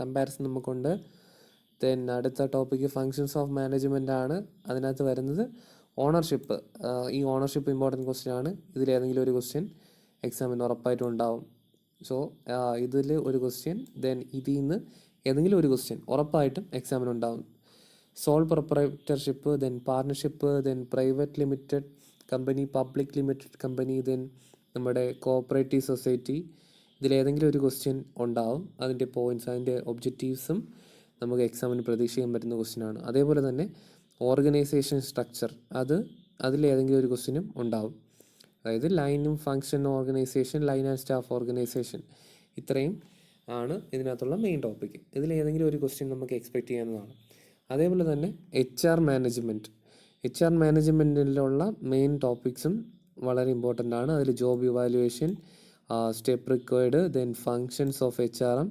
കമ്പാരിസൺ നമുക്കുണ്ട്. ദെൻ അടുത്ത ടോപ്പിക്ക് ഫങ്ഷൻസ് ഓഫ് മാനേജ്മെൻ്റ് ആണ്. അതിനകത്ത് വരുന്നത് ഓണർഷിപ്പ്. ഈ ഓണർഷിപ്പ് ഇമ്പോർട്ടൻറ്റ് ക്വസ്റ്റ്യൻ ആണ്. ഇതിലേതെങ്കിലും ഒരു ക്വസ്റ്റ്യൻ എക്സാമിന് ഉറപ്പായിട്ടും ഉണ്ടാവും. സോ ഇതിൽ ഒരു ക്വസ്റ്റ്യൻ, ദെൻ ഇതിൽ നിന്ന് ഏതെങ്കിലും ഒരു ക്വസ്റ്റ്യൻ ഉറപ്പായിട്ടും എക്സാമിനുണ്ടാവും. Sole proprietorship, then partnership, then private limited company, public limited company, then നമ്മുടെ കോഓപ്പറേറ്റീവ് സൊസൈറ്റി, ഇതിലേതെങ്കിലും ഒരു ക്വസ്റ്റ്യൻ ഉണ്ടാവും. അതിൻ്റെ പോയിൻറ്റ്സ്, അതിൻ്റെ ഒബ്ജക്റ്റീവ്സും നമുക്ക് എക്സാമിന് പ്രതീക്ഷിക്കാൻ പറ്റുന്ന ക്വസ്റ്റ്യനാണ്. അതേപോലെ തന്നെ ഓർഗനൈസേഷൻ സ്ട്രക്ചർ, അതിലേതെങ്കിലും ഒരു ക്വസ്റ്റ്യനും ഉണ്ടാവും. അതായത് ലൈനും function organisation, line and staff organisation, ഇത്രയും ആണ് ഇതിനകത്തുള്ള മെയിൻ ടോപ്പിക്ക്. ഇതിലേതെങ്കിലും ഒരു ക്വസ്റ്റ്യൻ നമുക്ക് എക്സ്പെക്റ്റ് ചെയ്യാവുന്നതാണ്. അതേപോലെ തന്നെ HR മാനേജ്മെൻറ്റിലുള്ള മെയിൻ ടോപ്പിക്സും വളരെ ഇമ്പോർട്ടൻ്റ് ആണ്. അതിൽ job evaluation, step required, then functions of HRM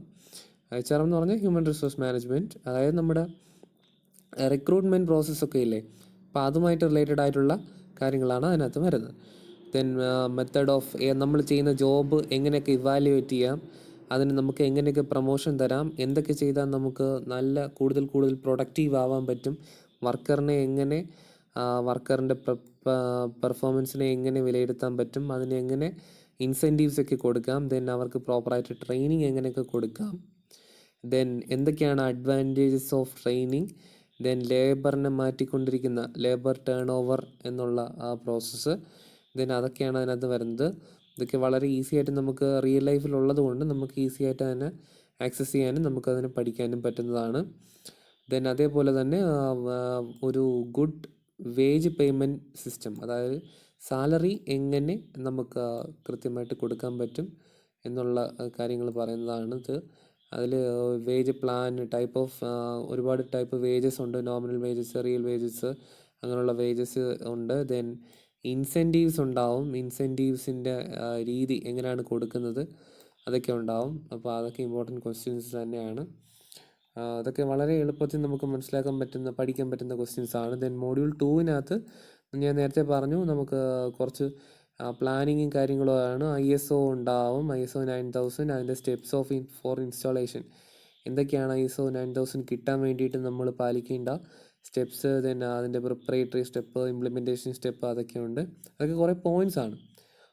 എന്ന് പറഞ്ഞാൽ ഹ്യൂമൻ റിസോഴ്സ് മാനേജ്മെൻറ്റ്, അതായത് നമ്മുടെ റിക്രൂട്ട്മെൻറ്റ് പ്രോസസ്സൊക്കെ ഇല്ലേ, അപ്പോൾ അതുമായിട്ട് റിലേറ്റഡ് ആയിട്ടുള്ള കാര്യങ്ങളാണ് അതിനകത്ത് വരുന്നത്. ദെൻ മെത്തേഡ് ഓഫ് നമ്മൾ ചെയ്യുന്ന ജോബ് എങ്ങനെയൊക്കെ ഇവാലുവേറ്റ് ചെയ്യാം, അതിന് നമുക്ക് എങ്ങനെയൊക്കെ പ്രൊമോഷൻ തരാം, എന്തൊക്കെ ചെയ്താൽ നമുക്ക് കൂടുതൽ പ്രൊഡക്റ്റീവ് ആവാൻ പറ്റും, വർക്കറിൻ്റെ പെർഫോമൻസിനെ എങ്ങനെ വിലയിരുത്താൻ പറ്റും, അതിന് എങ്ങനെ ഇൻസെൻറ്റീവ്സ് ഒക്കെ കൊടുക്കാം, ദെൻ അവർക്ക് പ്രോപ്പറായിട്ട് ട്രെയിനിങ് എങ്ങനെയൊക്കെ കൊടുക്കാം, ദെൻ എന്തൊക്കെയാണ് അഡ്വാൻറ്റേജസ് ഓഫ് ട്രെയിനിങ്, ദെൻ ലേബറിനെ മാറ്റിക്കൊണ്ടിരിക്കുന്ന ലേബർ ടേൺ ഓവർ എന്നുള്ള ആ പ്രോസസ്സ്, ദെൻ അതൊക്കെയാണ് അതിനകത്ത് വരുന്നത്. ഇതൊക്കെ വളരെ ഈസി ആയിട്ട് നമുക്ക് റിയൽ ലൈഫിലുള്ളത് കൊണ്ട് നമുക്ക് ഈസി ആയിട്ട് തന്നെ ആക്സസ് ചെയ്യാനും നമുക്കതിനെ പഠിക്കാനും പറ്റുന്നതാണ്. ദെൻ അതേപോലെ തന്നെ ഒരു ഗുഡ് വേജ് പേയ്മെൻറ്റ് സിസ്റ്റം, അതായത് സാലറി എങ്ങനെ നമുക്ക് കൃത്യമായിട്ട് കൊടുക്കാൻ പറ്റും എന്നുള്ള കാര്യങ്ങൾ പറയുന്നതാണ് ഇത്. അതിൽ വേജ് പ്ലാൻ, ഒരുപാട് ടൈപ്പ് വേജസ് ഉണ്ട്. നോമിനൽ വേജസ്, റിയൽ വേജസ്, അങ്ങനെയുള്ള വേജസ് ഉണ്ട്. ദെൻ ഇൻസെൻറ്റീവ്സ് ഉണ്ടാവും. ഇൻസെൻറ്റീവ്സിൻ്റെ രീതി എങ്ങനെയാണ് കൊടുക്കുന്നത് അതൊക്കെ ഉണ്ടാവും. അപ്പോൾ അതൊക്കെ ഇമ്പോർട്ടൻറ്റ് ക്വസ്റ്റ്യൻസ് തന്നെയാണ്. അതൊക്കെ വളരെ എളുപ്പത്തിൽ നമുക്ക് പഠിക്കാൻ പറ്റുന്ന ക്വസ്റ്റ്യൻസ് ആണ്. ദെൻ മൊഡ്യൂൾ 2-നകത്ത് ഞാൻ നേരത്തെ പറഞ്ഞു, നമുക്ക് കുറച്ച് പ്ലാനിങ്ങും കാര്യങ്ങളുമാണ്. ISO ഉണ്ടാവും, ISO 9000, അതിൻ്റെ സ്റ്റെപ്സ് ഫോർ ഇൻസ്റ്റാളേഷൻ, എന്തൊക്കെയാണ് ISO 9000 കിട്ടാൻ വേണ്ടിയിട്ട് നമ്മൾ പാലിക്കേണ്ട സ്റ്റെപ്സ്, ദെൻ അതിൻ്റെ പ്രിപ്പറേറ്ററി സ്റ്റെപ്പ്, ഇംപ്ലിമെൻറ്റേഷൻ സ്റ്റെപ്പ്, അതൊക്കെയുണ്ട്. അതൊക്കെ കുറേ പോയിൻറ്റ്സ് ആണ്.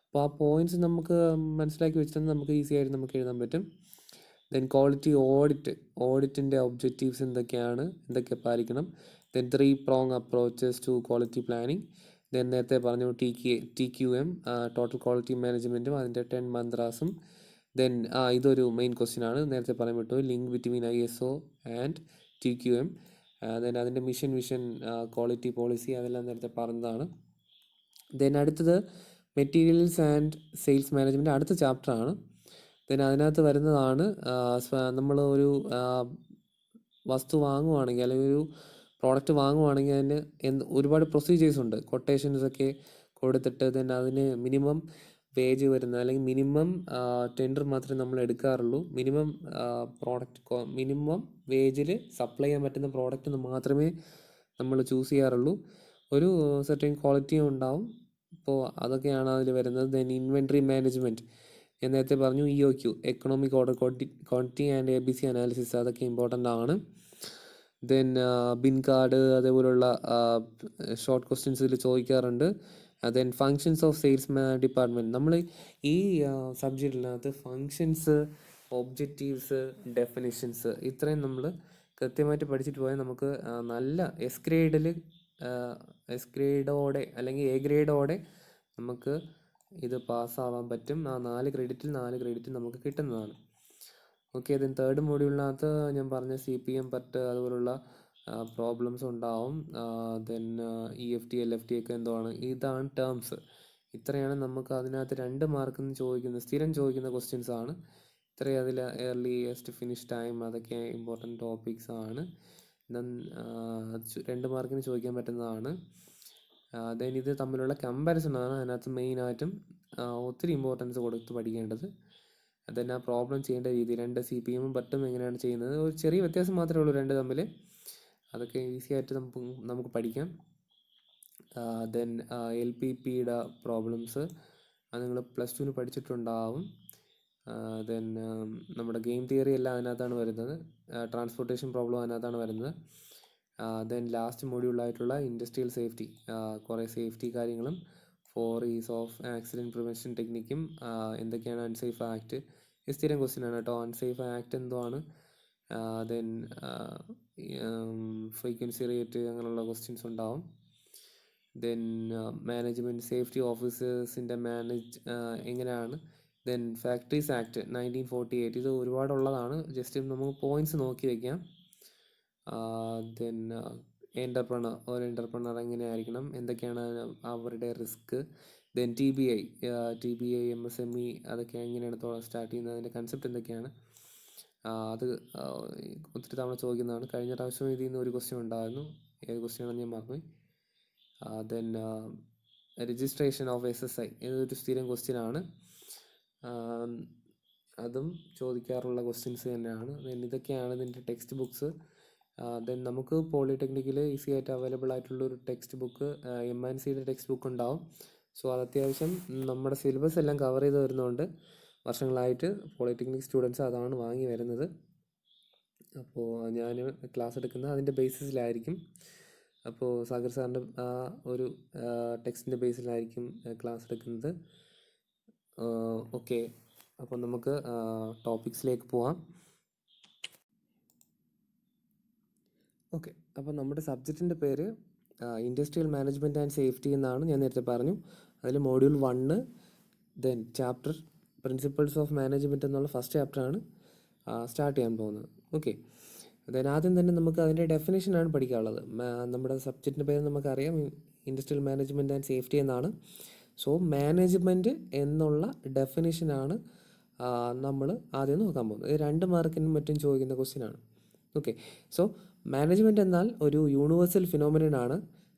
അപ്പോൾ ആ പോയിൻറ്റ്സ് നമുക്ക് മനസ്സിലാക്കി വെച്ചിട്ട് നമുക്ക് ഈസി ആയിട്ട് നമുക്ക് എഴുതാൻ പറ്റും. ദെൻ ക്വാളിറ്റി ഓഡിറ്റിൻ്റെ ഒബ്ജക്റ്റീവ്സ് എന്തൊക്കെ പാലിക്കണം. Then 3-prong approaches to quality planning. Then നേരത്തെ പറഞ്ഞു TQM, ടോട്ടൽ ക്വാളിറ്റി മാനേജ്മെൻറ്റും അതിൻ്റെ 10 മന്ത്രാസും. ദെൻ ഇതൊരു മെയിൻ ക്വസ്റ്റ്യൻ ആണ്, നേരത്തെ പറയാൻ പറ്റും, link between ISO and TQM. Then അതിൻ്റെ മിഷൻ, ക്വാളിറ്റി പോളിസി, അതെല്ലാം നേരത്തെ പറഞ്ഞതാണ്. ദെൻ അടുത്തത് മെറ്റീരിയൽസ് ആൻഡ് സെയിൽസ് മാനേജ്മെൻറ്റ്, അടുത്ത ചാപ്റ്ററാണ്. ദെൻ അതിനകത്ത് വരുന്നതാണ് നമ്മൾ ഒരു വസ്തു വാങ്ങുവാണെങ്കിൽ, അല്ലെങ്കിൽ ഒരു പ്രോഡക്റ്റ് വാങ്ങുവാണെങ്കിൽ അതിന് ഒരുപാട് പ്രൊസീജിയേഴ്സ് ഉണ്ട്. കൊട്ടേഷൻസൊക്കെ കൊടുത്തിട്ട് ദെൻ അതിന് മിനിമം വേജ് വരുന്ന, അല്ലെങ്കിൽ മിനിമം ടെൻഡർ മാത്രമേ നമ്മൾ എടുക്കാറുള്ളൂ. മിനിമം വേജിൽ സപ്ലൈ ചെയ്യാൻ പറ്റുന്ന പ്രോഡക്റ്റ് മാത്രമേ നമ്മൾ ചൂസ് ചെയ്യാറുള്ളൂ. ഒരു സെർട്ടൻ ക്വാളിറ്റിയും ഉണ്ടാവും. അപ്പോൾ അതൊക്കെയാണ് അതിൽ വരുന്നത്. ദെൻ ഇൻവെൻട്രി മാനേജ്മെൻറ്റ്, ഞാൻ നേരത്തെ പറഞ്ഞു, EOQ, economic order quantity and ABC analysis, അതൊക്കെ ഇമ്പോർട്ടൻ്റ് ആണ്. ദെൻ ബിൻ കാർഡ്, അതേപോലുള്ള ഷോർട്ട് ക്വസ്റ്റ്യൻസ് ഇതിൽ ചോദിക്കാറുണ്ട്. Then functions of sales department, നമ്മൾ ഈ സബ്ജക്റ്റിനകത്ത് ഫങ്ഷൻസ്, ഒബ്ജക്റ്റീവ്സ്, ഡെഫിനിഷൻസ്, ഇത്രയും നമ്മൾ കൃത്യമായിട്ട് പഠിച്ചിട്ട് പോയാൽ നമുക്ക് നല്ല എസ് ഗ്രേഡോടെ അല്ലെങ്കിൽ A ഗ്രേഡോടെ നമുക്ക് ഇത് പാസ്സാവാൻ പറ്റും. ആ 4 ക്രെഡിറ്റ് നമുക്ക് കിട്ടുന്നതാണ്. ഓക്കെ, ദെൻ 3rd മൊഡ്യൂളിനകത്ത് ഞാൻ പറഞ്ഞ CPM പറ്റ് അതുപോലുള്ള പ്രോബ്ലംസ് ഉണ്ടാവും. ദെൻ EFT, LFT ഒക്കെ ഇതാണ് ടേംസ്. ഇത്രയാണ് നമുക്ക് അതിനകത്ത് 2 മാർക്കിന് സ്ഥിരം ചോദിക്കുന്ന ക്വസ്റ്റ്യൻസ് ആണ്. ഇത്രയും അതിൽ ഏർലിയസ്റ്റ് ഫിനിഷ് ടൈം, അതൊക്കെ ഇമ്പോർട്ടൻറ്റ് ടോപ്പിക്സ് ആണ്. ദെൻ 2 മാർക്കിന് ചോദിക്കാൻ പറ്റുന്നതാണ്. ദെൻ ഇത് തമ്മിലുള്ള കമ്പാരിസൺ ആണ് അതിനകത്ത് മെയിനായിട്ടും ഒത്തിരി ഇമ്പോർട്ടൻസ് കൊടുത്ത് പഠിക്കേണ്ടത്. ദെൻ ആ പ്രോബ്ലം ചെയ്യേണ്ട രീതി, 2 CPM പറ്റും എങ്ങനെയാണ് ചെയ്യുന്നത്, ഒരു ചെറിയ വ്യത്യാസം മാത്രമേ ഉള്ളൂ 2 തമ്മിൽ. അതൊക്കെ ഈസി ആയിട്ട് നമുക്ക് പഠിക്കാം. ദെൻ LPPയുടെ പ്രോബ്ലംസ് അത് നിങ്ങൾ +2 പഠിച്ചിട്ടുണ്ടാവും. ദെൻ നമ്മുടെ ഗെയിം തിയറി എല്ലാം അതിനകത്താണ് വരുന്നത്. ട്രാൻസ്പോർട്ടേഷൻ പ്രോബ്ലം അതിനകത്താണ് വരുന്നത്. ദെൻ ലാസ്റ്റ് മൊഡ്യൂളായിട്ടുള്ള ഇൻഡസ്ട്രിയൽ സേഫ്റ്റി, കുറേ സേഫ്റ്റി കാര്യങ്ങളും 4 E's ഓഫ് ആക്സിഡൻറ്റ് പ്രിവെൻഷൻ ടെക്നിക്കും, എന്തൊക്കെയാണ് അൺസേഫ് ആക്ട്, സ്ഥിരം ക്വസ്റ്റ്യൻ ആണ് കേട്ടോ. അൺസേഫ് ആക്ട് എന്തുവാണ്, ദെൻ ഫ്രീക്വൻസി റേറ്റ്, അങ്ങനെയുള്ള ക്വസ്റ്റ്യൻസ് ഉണ്ടാവും. ദെൻ മാനേജ്മെൻറ്റ് സേഫ്റ്റി ഓഫീസേഴ്സിൻ്റെ എങ്ങനെയാണ് ദെൻ ഫാക്ടറീസ് ആക്ട് 1948, ഇത് ഒരുപാടുള്ളതാണ്, ജസ്റ്റ് നമുക്ക് പോയിന്റ്സ് നോക്കി വയ്ക്കാം. ദെൻ ഒരു എൻ്റർപ്രണർ എങ്ങനെയായിരിക്കണം, എന്തൊക്കെയാണ് അവരുടെ റിസ്ക്, ദെൻ TBI MSME അതൊക്കെ എങ്ങനെയാണ് സ്റ്റാർട്ട് ചെയ്യുന്നത്, അതിൻ്റെ കൺസെപ്റ്റ് എന്തൊക്കെയാണ്, അത് ഒത്തിരി തവണ ചോദിക്കുന്നതാണ്. കഴിഞ്ഞ പ്രാവശ്യം ഇതിൽ നിന്ന് ഒരു ക്വസ്റ്റ്യൻ ഉണ്ടായിരുന്നു, ഏത് ക്വസ്റ്റ്യനാണെന്ന് ഞാൻ മറന്നുപോയി. ദെൻ രജിസ്ട്രേഷൻ ഓഫ് SSI, ഇതൊരു സ്ഥിരം ക്വസ്റ്റ്യനാണ്, അതും ചോദിക്കാറുള്ള ക്വസ്റ്റ്യൻസ് തന്നെയാണ്. ദെൻ ഇതൊക്കെയാണ് ഇതിൻ്റെ ടെക്സ്റ്റ് ബുക്സ്. ദെൻ നമുക്ക് പോളിടെക്നിക്കിൽ ഈസി ആയിട്ട് അവൈലബിൾ ആയിട്ടുള്ളൊരു ടെക്സ്റ്റ് ബുക്ക് MNCയുടെ ടെക്സ്റ്റ് ബുക്ക് ഉണ്ടാവും. സോ അത് അത്യാവശ്യം നമ്മുടെ സിലബസ് എല്ലാം കവർ ചെയ്ത് വരുന്നതുകൊണ്ട് വർഷങ്ങളായിട്ട് പോളിടെക്നിക് സ്റ്റുഡൻസ് അതാണ് വാങ്ങി വരുന്നത്. അപ്പോൾ ഞാൻ ക്ലാസ് എടുക്കുന്നത് അതിൻ്റെ ബേസിസിലായിരിക്കും. അപ്പോൾ സാഗർ സാറിൻ്റെ ആ ഒരു ടെക്സ്റ്റിൻ്റെ ബേസിലായിരിക്കും ക്ലാസ് എടുക്കുന്നത്. ഓക്കെ, അപ്പോൾ നമുക്ക് ടോപ്പിക്സിലേക്ക് പോവാം. ഓക്കെ, അപ്പോൾ നമ്മുടെ സബ്ജക്റ്റിൻ്റെ പേര് ഇൻഡസ്ട്രിയൽ മാനേജ്മെൻറ്റ് ആൻഡ് സേഫ്റ്റി എന്നാണ്, ഞാൻ നേരത്തെ പറഞ്ഞു. അതിൽ module 1, then chapter principles of management എന്നുള്ള ഫസ്റ്റ് ചാപ്റ്ററാണ് സ്റ്റാർട്ട് ചെയ്യാൻ പോകുന്നത്. ഓക്കെ, ദെൻ ആദ്യം തന്നെ നമുക്ക് അതിൻ്റെ ഡെഫിനേഷനാണ് പഠിക്കാനുള്ളത്. നമ്മുടെ സബ്ജക്റ്റിൻ്റെ പേര് നമുക്കറിയാം, ഇൻഡസ്ട്രിയൽ മാനേജ്മെൻറ്റ് ആൻഡ് സേഫ്റ്റി എന്നാണ്. സോ മാനേജ്മെൻറ്റ് എന്നുള്ള ഡെഫിനേഷനാണ് നമ്മൾ ആദ്യം നോക്കാൻ പോകുന്നത്. 2 മാർക്കിനും മറ്റും ചോദിക്കുന്ന ക്വസ്റ്റ്യനാണ്. ഓക്കെ, സോ മാനേജ്മെൻറ്റ് എന്നാൽ ഒരു യൂണിവേഴ്സൽ ഫിനോമിനൻ ആണ്.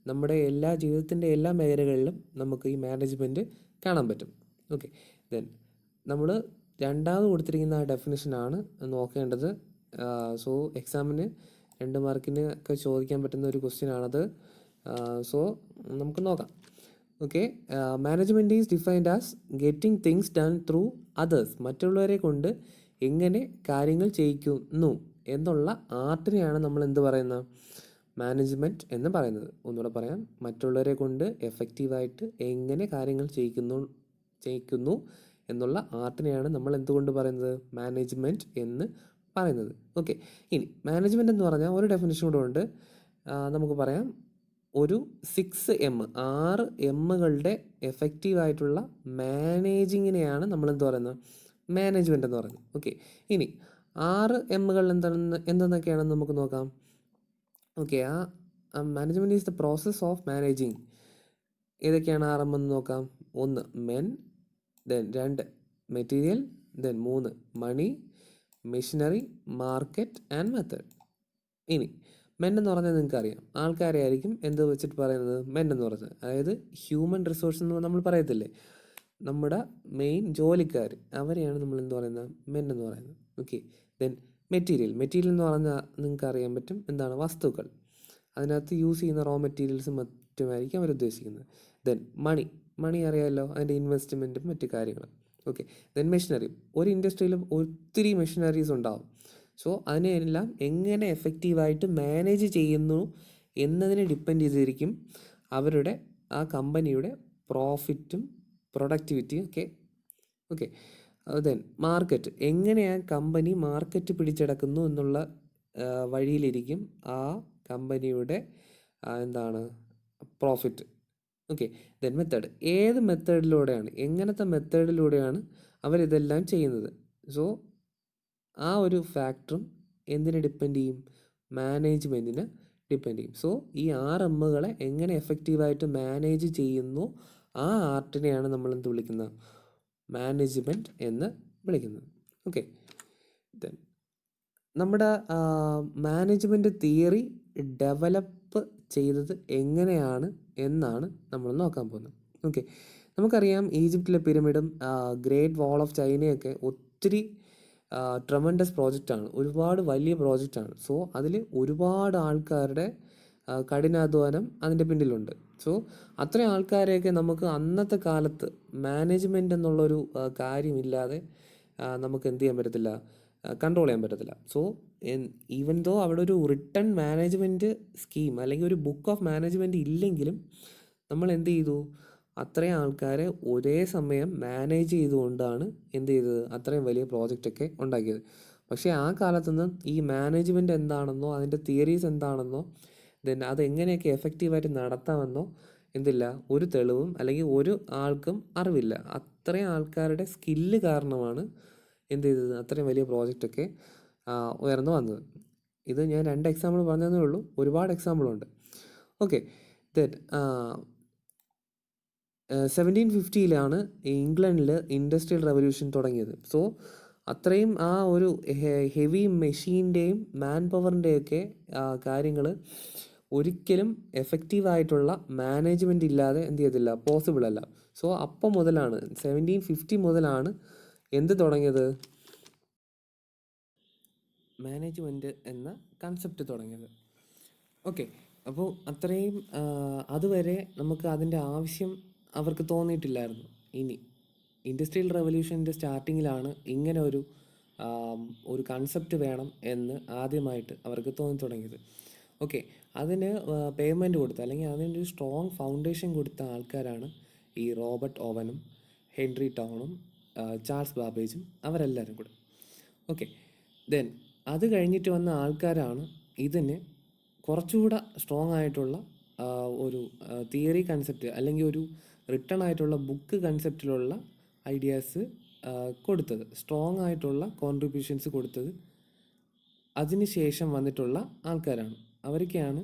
നമ്മുടെ ജീവിതത്തിൻ്റെ എല്ലാ മേഖലകളിലും നമുക്ക് ഈ മാനേജ്മെൻറ്റ് കാണാൻ പറ്റും. ഓക്കെ, ദെൻ നമ്മൾ രണ്ടാമത് കൊടുത്തിരിക്കുന്ന ആ ഡെഫിനേഷനാണ് നോക്കേണ്ടത്. സോ എക്സാമിന് 2 മാർക്കിന് ഒക്കെ ചോദിക്കാൻ പറ്റുന്ന ഒരു ക്വസ്റ്റ്യനാണത്. സോ നമുക്ക് നോക്കാം. Okay, management is defined as getting things done through others. മറ്റുള്ളവരെ കൊണ്ട് എങ്ങനെ കാര്യങ്ങൾ ചെയ്യിക്കുന്നു എന്നുള്ള ആർട്ടിനെയാണ് നമ്മൾ എന്ത് പറയുന്നത്, മാനേജ്മെൻറ്റ് എന്ന് പറയുന്നത്. ഒന്നുകൂടെ പറയാം, മറ്റുള്ളവരെ കൊണ്ട് എഫക്റ്റീവായിട്ട് എങ്ങനെ കാര്യങ്ങൾ ചെയ്യിക്കുന്നു എന്നുള്ള ആർട്ടിനെയാണ് നമ്മൾ എന്തുകൊണ്ട് പറയുന്നത്, മാനേജ്മെൻറ്റ് എന്ന് പറയുന്നത്. ഓക്കെ, ഇനി മാനേജ്മെൻറ്റ് എന്ന് പറഞ്ഞാൽ ഒരു ഡെഫിനിഷൻ കൂടെ ഉണ്ട്. നമുക്ക് പറയാം, ഒരു 6 എമ്മുകളുടെ എഫക്റ്റീവായിട്ടുള്ള മാനേജിങ്ങിനെയാണ് നമ്മൾ എന്ത് പറയുന്നത്, മാനേജ്മെൻറ്റ് എന്ന് പറയുന്നത്. ഓക്കെ, ഇനി 6 എമ്മുകൾ എന്തെന്നൊക്കെയാണെന്ന് നമുക്ക് നോക്കാം. ഓക്കെ, ആ management is the process of managing. ഏതൊക്കെയാണ് 6 എം എന്ന് നോക്കാം. 1 men, then 2 material, then 3 money, machinery, market and method. ഇനി മെൻ എന്ന് പറഞ്ഞാൽ നിങ്ങൾക്ക് അറിയാം, ആൾക്കാരെ ആയിരിക്കും എന്ത് വെച്ചിട്ട് പറയുന്നത്, മെൻ എന്ന് പറഞ്ഞത്. അതായത് ഹ്യൂമൻ റിസോഴ്സ് എന്ന് നമ്മൾ പറയത്തില്ലേ, നമ്മുടെ മെയിൻ ജോലിക്കാർ, അവരെയാണ് നമ്മൾ എന്ത് പറയുന്നത്, മെൻ എന്ന് പറയുന്നത്. ഓക്കെ, ദെൻ മെറ്റീരിയൽ എന്ന് പറഞ്ഞാൽ നിങ്ങൾക്ക് അറിയാൻ പറ്റും എന്താണ്, വസ്തുക്കൾ. അതിനകത്ത് യൂസ് ചെയ്യുന്ന റോ മെറ്റീരിയൽസും മറ്റുമായിരിക്കും അവർ ഉദ്ദേശിക്കുന്നത്. ദെൻ മണി അറിയാമല്ലോ, അതിൻ്റെ ഇൻവെസ്റ്റ്മെൻറ്റും മറ്റു കാര്യങ്ങളും. Okay, then machinery. ഒരു ഇൻഡസ്ട്രിയിലും ഒത്തിരി മെഷീനറീസ് ഉണ്ടാവും. സോ അതിനെല്ലാം എങ്ങനെ എഫക്റ്റീവായിട്ട് മാനേജ് ചെയ്യുന്നു എന്നതിനെ ഡിപ്പെൻഡ് ചെയ്തിരിക്കും അവരുടെ ആ കമ്പനിയുടെ പ്രോഫിറ്റും പ്രൊഡക്ടിവിറ്റിയും ഒക്കെ. Okay, then market. എങ്ങനെ ആ കമ്പനി മാർക്കറ്റ് പിടിച്ചടക്കുന്നു എന്നുള്ള വഴിയിലിരിക്കും ആ കമ്പനിയുടെ എന്താണ്, പ്രോഫിറ്റ്. Okay, then method. ഏത് മെത്തേഡിലൂടെയാണ്, എങ്ങനത്തെ മെത്തേഡിലൂടെയാണ് അവരിതെല്ലാം ചെയ്യുന്നത്. സോ ആ ഒരു ഫാക്ടറും എന്തിനെ ഡിപ്പെൻഡ് ചെയ്യും, മാനേജ്മെൻറ്റിനെ ഡിപ്പെൻഡ് ചെയ്യും. സോ ഈ 6 എമ്മുകളെ എങ്ങനെ എഫക്റ്റീവായിട്ട് മാനേജ് ചെയ്യുന്നു ആ ആർട്ടിനെയാണ് നമ്മൾ എന്ത് വിളിക്കുന്നത്, മാനേജ്മെൻറ്റ് എന്ന് വിളിക്കുന്നത്. ഓക്കെ, ദെൻ നമ്മുടെ മാനേജ്മെൻറ്റ് തിയറി ഡെവലപ്പ് ചെയ്തത് എങ്ങനെയാണ് എന്നാണ് നമ്മൾ നോക്കാൻ പോകുന്നത്. ഓക്കെ, നമുക്കറിയാം ഈജിപ്തിലെ പിരമിഡും ഗ്രേറ്റ് വാൾ ഓഫ് ചൈനയൊക്കെ ഒത്തിരി ട്രമൻഡസ് പ്രോജക്റ്റാണ്, ഒരുപാട് വലിയ പ്രോജക്റ്റാണ്. സോ അതിൽ ഒരുപാട് ആൾക്കാരുടെ കഠിനാധ്വാനം അതിൻ്റെ പിന്നിലുണ്ട്. സോ അത്രയും ആൾക്കാരെയൊക്കെ നമുക്ക് അന്നത്തെ കാലത്ത് മാനേജ്മെൻറ്റ് എന്നുള്ളൊരു കാര്യമില്ലാതെ നമുക്ക് എന്ത് ചെയ്യാൻ പറ്റത്തില്ല, കൺട്രോൾ ചെയ്യാൻ പറ്റത്തില്ല. സോ ഈവൻ ദോ അവിടെ ഒരു റിട്ടൺ മാനേജ്മെൻറ്റ് സ്കീം അല്ലെങ്കിൽ ഒരു ബുക്ക് ഓഫ് മാനേജ്മെൻറ്റ് ഇല്ലെങ്കിലും നമ്മൾ എന്ത് ചെയ്തു, അത്രയും ആൾക്കാരെ ഒരേ സമയം മാനേജ് ചെയ്തുകൊണ്ടാണ് എന്ത് ചെയ്തത്, അത്രയും വലിയ പ്രോജക്റ്റൊക്കെ ഉണ്ടാക്കിയത്. പക്ഷേ ആ കാലത്തുനിന്ന് ഈ മാനേജ്മെൻറ്റ് എന്താണെന്നോ അതിൻ്റെ തിയറീസ് എന്താണെന്നോ ദെൻ അതെങ്ങനെയൊക്കെ എഫക്റ്റീവായിട്ട് നടത്താമെന്നോ എന്തില്ല, ഒരു തെളിവും അല്ലെങ്കിൽ ഒരു ആൾക്കും അറിവില്ല. അത്രയും ആൾക്കാരുടെ സ്കില്ല് കാരണമാണ് എന്ത് ചെയ്തത്, അത്രയും വലിയ പ്രോജക്റ്റൊക്കെ ഉയർന്നു വന്നത്. ഇത് ഞാൻ 2 എക്സാമ്പിൾ പറഞ്ഞതേ ഉള്ളൂ, ഒരുപാട് എക്സാമ്പിളുണ്ട്. ഓക്കെ, ദെൻ 1750 ഇംഗ്ലണ്ടിൽ ഇൻഡസ്ട്രിയൽ റവല്യൂഷൻ തുടങ്ങിയത്. സോ അത്രയും ആ ഒരു ഹെവി മെഷീൻ്റെയും മാൻ പവറിൻ്റെയൊക്കെ കാര്യങ്ങൾ ഒരിക്കലും എഫക്റ്റീവായിട്ടുള്ള മാനേജ്മെൻറ്റ് ഇല്ലാതെ എന്ത് ചെയ്തില്ല, പോസിബിൾ അല്ല. സോ അപ്പം മുതലാണ് 1750 മുതലാണ് എന്ത് തുടങ്ങിയത്, മാനേജ്മെൻറ്റ് എന്ന കൺസെപ്റ്റ് തുടങ്ങിയത്. ഓക്കെ, അപ്പോൾ അത്രയും അതുവരെ നമുക്ക് അതിൻ്റെ ആവശ്യം അവർക്ക് തോന്നിയിട്ടില്ലായിരുന്നു. ഇനി ഇൻഡസ്ട്രിയൽ റവല്യൂഷൻ്റെ സ്റ്റാർട്ടിങ്ങിലാണ് ഇങ്ങനെ ഒരു കൺസെപ്റ്റ് വേണം എന്ന് ആദ്യമായിട്ട് അവർക്ക് തോന്നി തുടങ്ങിയത്. ഓക്കെ, അതിന് പേയ്മെൻറ്റ് കൊടുത്ത അല്ലെങ്കിൽ അതിൻ്റെ ഒരു സ്ട്രോങ് ഫൗണ്ടേഷൻ കൊടുത്ത ആൾക്കാരാണ് ഈ റോബർട്ട് ഓവനും ഹെൻറി ടൗണും ചാൾസ് ബാബേജും അവരെല്ലാവരും കൂടെ. ഓക്കെ, ദെൻ അത് കഴിഞ്ഞിട്ട് വന്ന ആൾക്കാരാണ് ഇതിന് കുറച്ചുകൂടെ സ്ട്രോങ് ആയിട്ടുള്ള ഒരു തിയറി കൺസെപ്റ്റ് അല്ലെങ്കിൽ ഒരു റിട്ടൺ ആയിട്ടുള്ള ബുക്ക് കൺസെപ്റ്റിലുള്ള ഐഡിയാസ് കൊടുത്തത്, സ്ട്രോങ് ആയിട്ടുള്ള കോൺട്രിബ്യൂഷൻസ് കൊടുത്തത് അതിന് ശേഷം വന്നിട്ടുള്ള ആൾക്കാരാണ്. അവരൊക്കെയാണ്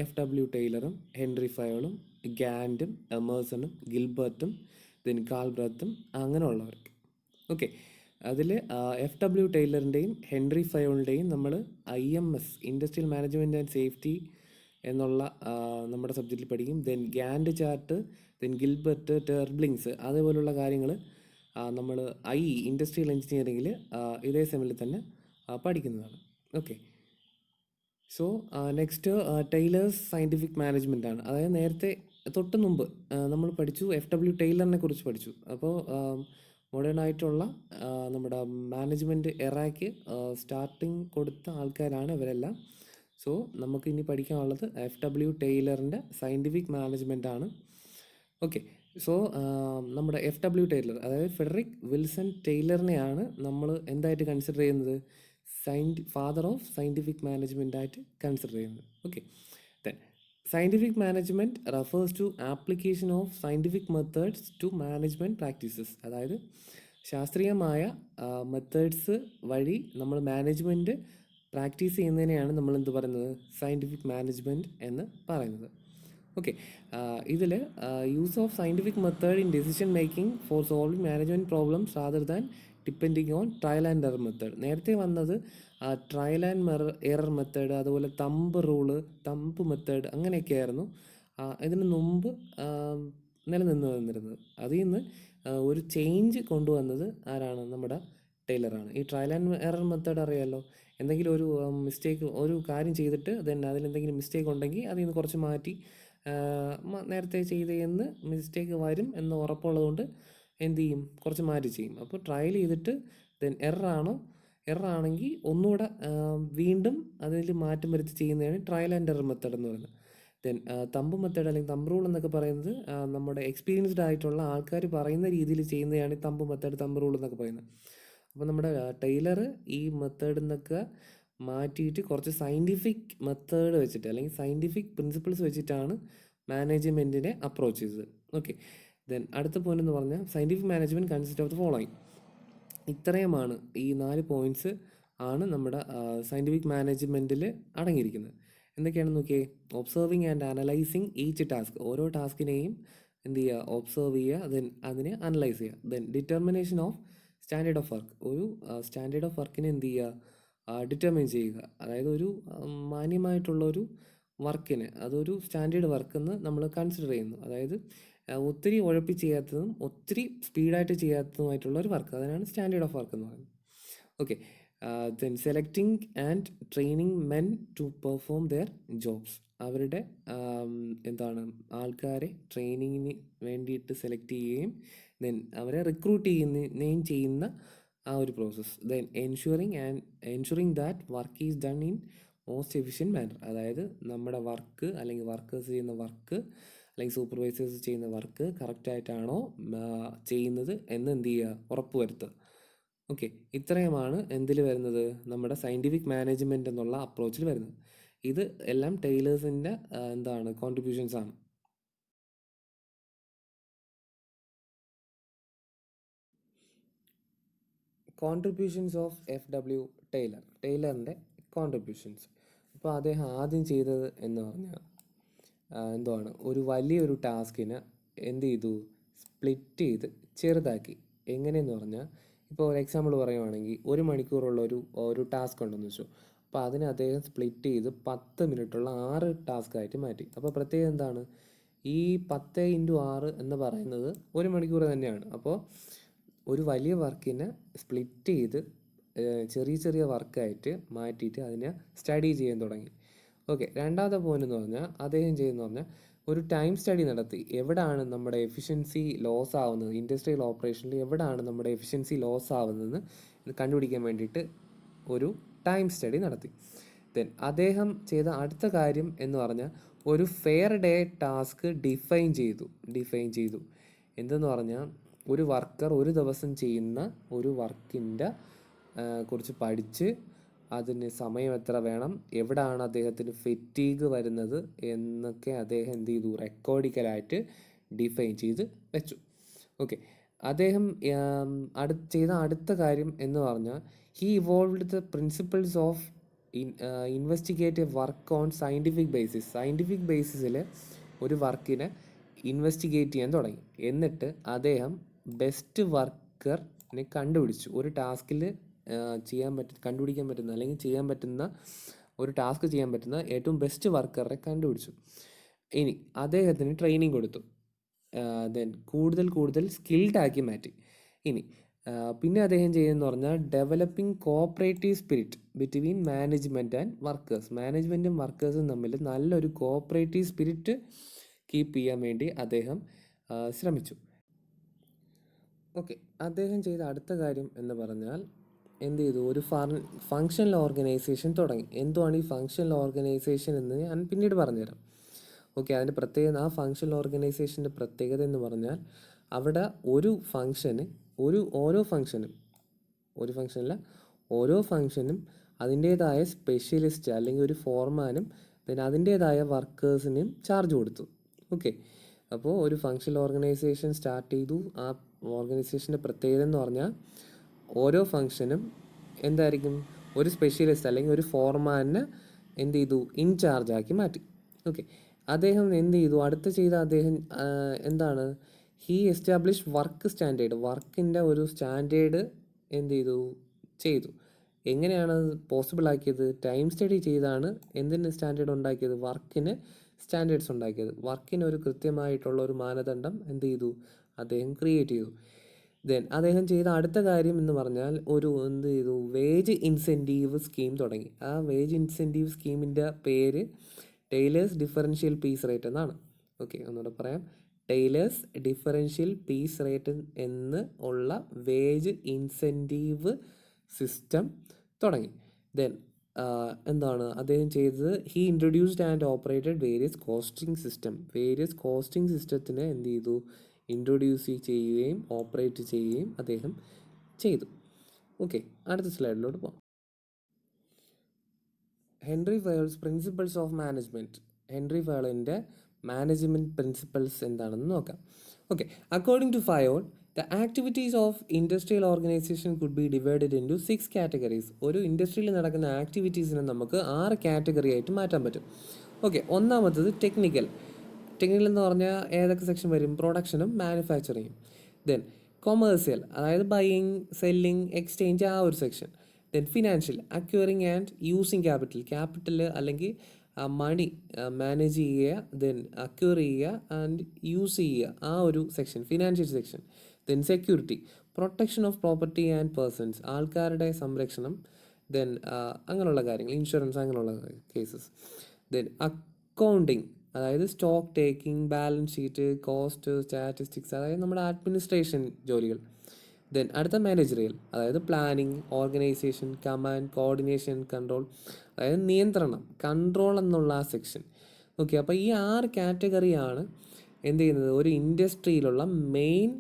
FW ടൈലറും ഹെൻറി ഫയോളും ഗാൻഡും എമേഴ്സണും ഗിൽബർട്ടും ദെൻ കാൾബ്രത്തും അങ്ങനെയുള്ളവർക്ക്. ഓക്കെ, അതിൽ FW ടൈലറിൻ്റെയും ഹെൻറി ഫയോളിൻ്റെയും നമ്മൾ IMS industrial management and safety എന്നുള്ള നമ്മുടെ സബ്ജക്റ്റിൽ പഠിക്കും. Then Gantt chart, then Gilbert, therbligs, അതേപോലുള്ള കാര്യങ്ങൾ നമ്മൾ ഇൻഡസ്ട്രിയൽ എഞ്ചിനീയറിങ്ങിൽ ഇതേ സെമിൽ തന്നെ പഠിക്കുന്നതാണ്. Okay, so next Taylor's scientific management ആണ്. അതായത് നേരത്തെ തൊട്ട് മുമ്പ് നമ്മൾ പഠിച്ചു, FW ടൈലറിനെ കുറിച്ച് പഠിച്ചു. അപ്പോൾ മോഡേൺ ആയിട്ടുള്ള നമ്മുടെ മാനേജ്മെൻറ്റ് എറയ്ക്ക് സ്റ്റാർട്ടിങ് കൊടുത്ത ആൾക്കാരാണ് ഇവരെല്ലാം. സോ നമുക്ക് ഇനി പഠിക്കാനുള്ളത് FW ടൈലറിൻ്റെ സയൻറ്റിഫിക് മാനേജ്മെൻ്റ് ആണ്. ഓക്കെ, സോ നമ്മുടെ FW ടൈലർ, അതായത് ഫെഡറിക് വിൽസൺ ടൈലറിനെയാണ് നമ്മൾ എന്തായിട്ട് കൺസിഡർ ചെയ്യുന്നത്, ഫാദർ ഓഫ് സയൻറ്റിഫിക് മാനേജ്മെൻ്റ് ആയിട്ട് കൺസിഡർ ചെയ്യുന്നത്. Okay, then scientific management refers to application of scientific methods to management practices. അതായത് ശാസ്ത്രീയമായ മെത്തേഡ്സ് വഴി നമ്മൾ മാനേജ്മെൻറ്റ് പ്രാക്ടീസ് ചെയ്യുന്നതിനെയാണ് നമ്മൾ എന്ത് പറയുന്നത്, സയൻറ്റിഫിക് മാനേജ്മെൻറ്റ് എന്ന് പറയുന്നത്. ഓക്കെ, ഇതിൽ use of scientific method in decision making four solving management problems rather than depending on trial and error method. നേരത്തെ വന്നത് ട്രയൽ ആൻഡ് എറർ മെത്തേഡ്, അതുപോലെ തമ്പ് മെത്തേഡ് അങ്ങനെയൊക്കെ ആയിരുന്നു ഇതിന് മുമ്പ് നിലനിന്നിരുന്നത്. അതിൽ നിന്ന് ഒരു ചേഞ്ച് കൊണ്ടുവന്നത് ആരാണ്, നമ്മുടെ ടൈലറാണ്. ഈ ട്രയൽ ആൻഡ് എറർ മെത്തേഡ് അറിയാമല്ലോ, എന്തെങ്കിലും ഒരു മിസ്റ്റേക്ക്, ഒരു കാര്യം ചെയ്തിട്ട് ദെൻ അതിലെന്തെങ്കിലും മിസ്റ്റേക്ക് ഉണ്ടെങ്കിൽ അതിൽ നിന്ന് കുറച്ച് മാറ്റി നേരത്തെ ചെയ്തതെന്ന് മിസ്റ്റേക്ക് വരും എന്ന് ഉറപ്പുള്ളതുകൊണ്ട് എന്ത് ചെയ്യും, കുറച്ച് മാറ്റി ചെയ്യും. അപ്പോൾ ട്രയൽ ചെയ്തിട്ട് ദെൻ എററാണെങ്കിൽ ഒന്നുകൂടെ വീണ്ടും അതിൽ മാറ്റം വരുത്തി ചെയ്യുന്നതാണ് ട്രയൽ ആൻഡ് എറർ മെത്തേഡ് എന്ന് പറയുന്നത്. ദെൻ തമ്പ് മെത്തേഡ് അല്ലെങ്കിൽ തമ്പ് റൂൾ എന്നൊക്കെ പറയുന്നത് നമ്മുടെ എക്സ്പീരിയൻസ്ഡ് ആയിട്ടുള്ള ആൾക്കാർ പറയുന്ന രീതിയിൽ ചെയ്യുന്നതാണ് തമ്പ് മെത്തേഡ്, തമ്പ് റൂൾ എന്നൊക്കെ പറയുന്നത്. അപ്പോൾ നമ്മുടെ ടൈലർ ഈ മെത്തേഡിൽ നിന്നൊക്കെ മാറ്റിയിട്ട് കുറച്ച് സയൻറ്റിഫിക് മെത്തേഡ് വെച്ചിട്ട് അല്ലെങ്കിൽ സയൻറ്റിഫിക് പ്രിൻസിപ്പിൾസ് വെച്ചിട്ടാണ് മാനേജ്മെൻറ്റിനെ അപ്രോച്ച് ചെയ്തത്. ഓക്കെ, ദെൻ അടുത്ത പോയിന്റ് എന്ന് പറഞ്ഞാൽ scientific management consist of the following. ഇത്രയുമാണ്, ഈ 4 പോയിൻറ്റ്സ് ആണ് നമ്മുടെ സയൻറ്റിഫിക് മാനേജ്മെൻറ്റിൽ അടങ്ങിയിരിക്കുന്നത്. എന്തൊക്കെയാണെന്ന് നോക്കിയേ, observing and analysing each task, ഓരോ ടാസ്കിനെയും എന്ത് ചെയ്യുക, ഒബ്സർവ് ചെയ്യുക, ദെൻ അതിനെ അനലൈസ് ചെയ്യുക. Then determination of standard of work, ഒരു സ്റ്റാൻഡേർഡ് ഓഫ് വർക്കിനെ എന്ത് ചെയ്യുക, ഡിറ്റർമിൻ ചെയ്യുക. അതായത് ഒരു മാന്യമായിട്ടുള്ളൊരു വർക്കിന് അതൊരു സ്റ്റാൻഡേർഡ് വർക്കെന്ന് നമ്മൾ കൺസിഡർ ചെയ്യുന്നു. അതായത് ഒത്തിരി ഉഴപ്പി ചെയ്യാത്തതും ഒത്തിരി സ്പീഡായിട്ട് ചെയ്യാത്തതുമായിട്ടുള്ള ഒരു വർക്ക്, അതിനാണ് സ്റ്റാൻഡേർഡ് ഓഫ് വർക്ക് എന്ന് പറയുന്നത്. Okay, then selecting and training men to perform their jobs, അവരുടെ ആൾക്കാരെ ട്രെയിനിങ്ങിന് വേണ്ടിയിട്ട് സെലക്ട് ചെയ്യുകയും ദെൻ അവരെ റിക്രൂട്ട് ചെയ്യുന്ന ആ ഒരു process. Then ensuring that work is done in most efficient manner, അതായത് നമ്മുടെ വർക്ക് അല്ലെങ്കിൽ വർക്കേഴ്സ് ചെയ്യുന്ന വർക്ക് അല്ലെങ്കിൽ സൂപ്പർവൈസേഴ്സ് ചെയ്യുന്ന വർക്ക് കറക്റ്റായിട്ടാണോ ചെയ്യുന്നത് എന്ന് എന്ത് ചെയ്യുക, ഉറപ്പ് വരുത്തുക. ഓക്കെ, ഇത്രയുമാണ് എന്തിൽ വരുന്നത്, നമ്മുടെ സയൻറ്റിഫിക് മാനേജ്മെൻറ്റ് എന്നുള്ള അപ്രോച്ചിൽ വരുന്നത്. ഇത് എല്ലാം ടൈലേഴ്സിൻ്റെ കോൺട്രിബ്യൂഷൻസ് ആണ്. കോൺട്രിബ്യൂഷൻസ് ഓഫ് ടൈലറിൻ്റെ കോൺട്രിബ്യൂഷൻസ്. അപ്പോൾ അദ്ദേഹം ആദ്യം ചെയ്തത് എന്ന് പറഞ്ഞാൽ എന്തുവാണ്, ഒരു വലിയൊരു ടാസ്കിനെ എന്ത് ചെയ്തു, സ്പ്ലിറ്റ് ചെയ്ത് ചെറുതാക്കി. എങ്ങനെയെന്ന് പറഞ്ഞാൽ, ഇപ്പോൾ ഒരു എക്സാമ്പിൾ പറയുവാണെങ്കിൽ 1 മണിക്കൂറുള്ള ഒരു ടാസ്ക് ഉണ്ടെന്ന് വെച്ചു. അപ്പോൾ അതിനെ അദ്ദേഹം സ്പ്ലിറ്റ് ചെയ്ത് 10 മിനിറ്റുള്ള 6 ടാസ്ക്കായിട്ട് മാറ്റി. അപ്പോൾ പ്രത്യേകം എന്താണ്, ഈ 10 × 6 എന്ന് പറയുന്നത് 1 മണിക്കൂർ തന്നെയാണ്. അപ്പോൾ ഒരു വലിയ വർക്കിനെ സ്പ്ലിറ്റ് ചെയ്ത് ചെറിയ ചെറിയ വർക്കായിട്ട് മാറ്റിയിട്ട് അതിനെ സ്റ്റഡി ചെയ്യാൻ തുടങ്ങി. ഓക്കെ, രണ്ടാമത്തെ പോയിന്റ് എന്ന് പറഞ്ഞാൽ അദ്ദേഹം ചെയ്യുന്ന പറഞ്ഞാൽ ഒരു ടൈം സ്റ്റഡി നടത്തി. എവിടെയാണ് നമ്മുടെ എഫിഷ്യൻസി ലോസ് ആവുന്നത്, ഇൻഡസ്ട്രിയൽ ഓപ്പറേഷനിൽ എവിടെയാണ് നമ്മുടെ എഫിഷ്യൻസി ലോസ് ആവുന്നതെന്ന് കണ്ടുപിടിക്കാൻ വേണ്ടിയിട്ട് ഒരു ടൈം സ്റ്റഡി നടത്തി. ദെൻ അദ്ദേഹം ചെയ്ത അടുത്ത കാര്യം എന്ന് പറഞ്ഞാൽ ഒരു ഫെയർ ഡേ ടാസ്ക് ഡിഫൈൻ ചെയ്തു. എന്തെന്ന് പറഞ്ഞാൽ ഒരു വർക്കർ ഒരു ദിവസം ചെയ്യുന്ന ഒരു വർക്കിൻ്റെ കുറിച്ച് പഠിച്ച് അതിന് സമയം എത്ര വേണം, എവിടെയാണ് അദ്ദേഹത്തിന് ഫെറ്റീഗ് വരുന്നത് എന്നൊക്കെ അദ്ദേഹം എന്ത് ചെയ്തു, റെക്കോർഡിക്കലായിട്ട് ഡിഫൈൻ ചെയ്ത് വെച്ചു. ഓക്കെ, അദ്ദേഹം ചെയ്ത അടുത്ത കാര്യം എന്ന് പറഞ്ഞാൽ he evolved the principles of investigative work on scientific ബേസിസിൽ ഒരു വർക്കിനെ ഇൻവെസ്റ്റിഗേറ്റ് ചെയ്യാൻ തുടങ്ങി. എന്നിട്ട് അദ്ദേഹം ബെസ്റ്റ് വർക്കറിനെ കണ്ടുപിടിച്ചു. ഒരു ടാസ്കിൽ കണ്ടുപിടിക്കാൻ പറ്റുന്ന അല്ലെങ്കിൽ ചെയ്യാൻ പറ്റുന്ന ഒരു ടാസ്ക് ചെയ്യാൻ പറ്റുന്ന ഏറ്റവും ബെസ്റ്റ് വർക്കറെ കണ്ടുപിടിച്ചു. ഇനി അദ്ദേഹത്തിന് ട്രെയിനിങ് കൊടുത്തു. ദെൻ കൂടുതൽ സ്കിൽഡ് ആക്കി മാറ്റി. ഇനി പിന്നെ അദ്ദേഹം ചെയ്യുന്നതെന്ന് പറഞ്ഞാൽ developing cooperative spirit between management and workers. മാനേജ്മെൻറ്റും വർക്കേഴ്സും തമ്മിൽ നല്ലൊരു കോഓപ്പറേറ്റീവ് സ്പിരിറ്റ് കീപ്പ് ചെയ്യാൻ വേണ്ടി അദ്ദേഹം ശ്രമിച്ചു. ഓക്കെ, അദ്ദേഹം ചെയ്ത അടുത്ത കാര്യം എന്ന് പറഞ്ഞാൽ എന്ത് ചെയ്തു, ഒരു ഫങ്ഷണൽ ഓർഗനൈസേഷൻ തുടങ്ങി. എന്തുവാണ് ഈ ഫങ്ഷണൽ ഓർഗനൈസേഷൻ എന്ന് ഞാൻ പിന്നീട് പറഞ്ഞുതരാം. ഓക്കെ, അതിൻ്റെ പ്രത്യേകത, ആ ഫങ്ഷണൽ ഓർഗനൈസേഷൻ്റെ പ്രത്യേകത എന്ന് പറഞ്ഞാൽ അവിടെ ഓരോ ഫങ്ഷനും അതിൻ്റേതായ സ്പെഷ്യലിസ്റ്റ് അല്ലെങ്കിൽ ഒരു ഫോർമാനും പിന്നെ അതിൻ്റേതായ വർക്കേഴ്സിനും ചാർജ് കൊടുത്തു. ഓക്കെ, അപ്പോൾ ഒരു ഫങ്ഷണൽ ഓർഗനൈസേഷൻ സ്റ്റാർട്ട് ചെയ്തു. ആ ഓർഗനൈസേഷൻ്റെ പ്രത്യേകത എന്ന് പറഞ്ഞാൽ ഓരോ ഫങ്ഷനും എന്തായിരിക്കും, ഒരു സ്പെഷ്യലിസ്റ്റ് അല്ലെങ്കിൽ ഒരു ഫോർമാനെ എന്ത് ചെയ്തു, ഇൻചാർജ് ആക്കി മാറ്റി. ഓക്കെ, അദ്ദേഹം എന്ത് ചെയ്തു, അദ്ദേഹം എന്താണ്, ഹീ എസ്റ്റാബ്ലിഷ് വർക്ക് സ്റ്റാൻഡേർഡ്. വർക്കിൻ്റെ ഒരു സ്റ്റാൻഡേർഡ് എന്ത് ചെയ്തു. എങ്ങനെയാണ് പോസിബിൾ ആക്കിയത്, ടൈം സ്റ്റഡി ചെയ്താണ് എന്തിന് സ്റ്റാൻഡേർഡ് ഉണ്ടാക്കിയത്, വർക്കിന് സ്റ്റാൻഡേർഡ്സ് ഉണ്ടാക്കിയത്. വർക്കിന് ഒരു കൃത്യമായിട്ടുള്ള ഒരു മാനദണ്ഡം എന്ത് ചെയ്തു, അദ്ദേഹം ക്രിയേറ്റ് ചെയ്തു. ദെൻ അദ്ദേഹം ചെയ്ത അടുത്ത കാര്യം എന്ന് പറഞ്ഞാൽ വേജ് ഇൻസെൻറ്റീവ് സ്കീം തുടങ്ങി. ആ വേജ് ഇൻസെൻറ്റീവ് സ്കീമിൻ്റെ പേര് ടൈലേഴ്സ് ഡിഫറൻഷ്യൽ പീസ് റേറ്റ് എന്നാണ്. ഓക്കെ, ഒന്നുകൂടെ പറയാം, ടൈലേഴ്സ് ഡിഫറൻഷ്യൽ പീസ് റേറ്റ് എന്ന് ഉള്ള വേജ് ഇൻസെൻറ്റീവ് സിസ്റ്റം തുടങ്ങി. ദെൻ എന്താണ് അദ്ദേഹം ചെയ്തത്, he introduced and operated various costing സിസ്റ്റത്തിനെ എന്ത് ചെയ്തു, ഇൻട്രൊഡ്യൂസ് ചെയ്യുകയും ഓപ്പറേറ്റ് ചെയ്യുകയും അദ്ദേഹം ചെയ്തു. ഓക്കെ, അടുത്ത സ്ലൈഡിലോട്ട് പോകാം. Henry Fayol's principles of management. Henry ഫയലിൻ്റെ മാനേജ്മെൻറ്റ് പ്രിൻസിപ്പിൾസ് എന്താണെന്ന് നോക്കാം. Okay, according to Fayol the activities of industrial organisation could be divided into 6 categories. ഒരു ഇൻഡസ്ട്രിയിൽ നടക്കുന്ന ആക്ടിവിറ്റീസിനെ നമുക്ക് 6 കാറ്റഗറി ആയിട്ട് മാറ്റാൻ പറ്റും. ഓക്കെ, ഒന്നാമത്തത് ടെക്നിക്കൽ എന്ന് പറഞ്ഞാൽ ഏതൊക്കെ സെക്ഷൻ വരും, പ്രൊഡക്ഷനും മാനുഫാക്ചറിങ്ങും. ദെൻ കൊമേഴ്സ്യൽ, അതായത് ബൈയിങ്, സെല്ലിങ്, എക്സ്ചേഞ്ച്, ആ ഒരു section. Then financial, acquiring and using capital അല്ലെങ്കിൽ മണി മാനേജ് ചെയ്യുക, ദെൻ അക്വയർ ചെയ്യുക ആൻഡ് യൂസ് ചെയ്യുക, ആ ഒരു section financial section. Then security, protection of property and persons, ആൾക്കാരുടെ സംരക്ഷണം. ദെൻ അങ്ങനെയുള്ള കാര്യങ്ങൾ, ഇൻഷുറൻസ്, അങ്ങനെയുള്ള കേസസ്. ദെൻ അക്കൗണ്ടിങ്, അതായത് stock taking, balance sheet, cost, statistics, അതായത് നമ്മുടെ അഡ്മിനിസ്ട്രേഷൻ ജോലികൾ. ദെൻ അടുത്ത മാനേജറിയൽ, അതായത് planning, organisation, command, coordination, control, അതായത് നിയന്ത്രണം, കൺട്രോൾ എന്നുള്ള ആ സെക്ഷൻ. ഓക്കെ, അപ്പോൾ ഈ 6 കാറ്റഗറിയാണ് എന്ത് ചെയ്യുന്നത്, ഒരു ഇൻഡസ്ട്രിയിലുള്ള മെയിൻ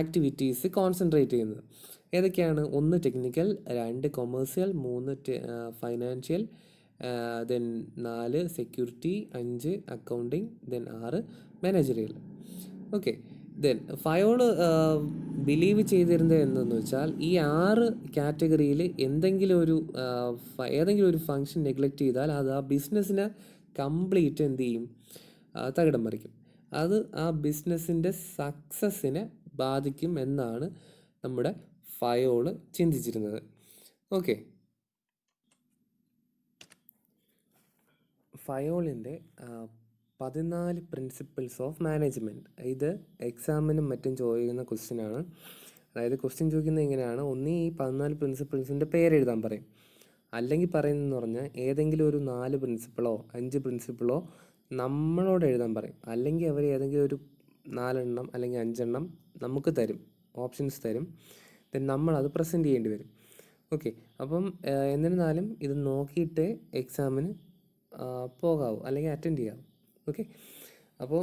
ആക്ടിവിറ്റീസ് കോൺസെൻട്രേറ്റ് ചെയ്യുന്നത്. ഏതൊക്കെയാണ്, 1 technical, 2 commercial, 3 financial, then 4 security, 5 accounting, then 6 managerial. Okay, then Fayol believe ചെയ്തിരുന്നത് എന്തെന്ന് വെച്ചാൽ ഈ 6 കാറ്റഗറിയിൽ ഏതെങ്കിലും ഒരു ഫങ്ഷൻ നെഗ്ലക്റ്റ് ചെയ്താൽ അത് ആ ബിസിനസ്സിനെ കംപ്ലീറ്റ് എന്ത് ചെയ്യും, തകിടം മറിക്കും. അത് ആ ബിസിനസ്സിൻ്റെ സക്സസ്സിനെ ബാധിക്കും എന്നാണ് നമ്മുടെ ഫയോള് ചിന്തിച്ചിരുന്നത്. ഓക്കെ, ഫയോളിൻ്റെ 14 പ്രിൻസിപ്പിൾസ് ഓഫ് മാനേജ്മെൻറ്റ്. ഇത് എക്സാമിനും മറ്റും ചോദിക്കുന്ന ക്വസ്റ്റ്യനാണ്. അതായത് ക്വസ്റ്റ്യൻ ചോദിക്കുന്നത് എങ്ങനെയാണ്, ഒന്നീ ഈ 14 പ്രിൻസിപ്പിൾസിൻ്റെ പേരെഴുതാൻ പറയും, അല്ലെങ്കിൽ പറയുന്നതെന്ന് പറഞ്ഞാൽ ഏതെങ്കിലും ഒരു 4 പ്രിൻസിപ്പിളോ 5 പ്രിൻസിപ്പിളോ നമ്മളോട് എഴുതാൻ പറയും, അല്ലെങ്കിൽ അവർ ഏതെങ്കിലും ഒരു 4 എണ്ണം അല്ലെങ്കിൽ 5 എണ്ണം നമുക്ക് തരും, ഓപ്ഷൻസ് തരും. ദെൻ നമ്മളത് പ്രസൻറ്റ് ചെയ്യേണ്ടി വരും. ഓക്കെ, അപ്പം എന്നിരുന്നാലും ഇത് നോക്കിയിട്ട് എക്സാമിന് പോകാവൂ അല്ലെങ്കിൽ അറ്റൻഡ് ചെയ്യാം. ഓക്കെ, അപ്പോൾ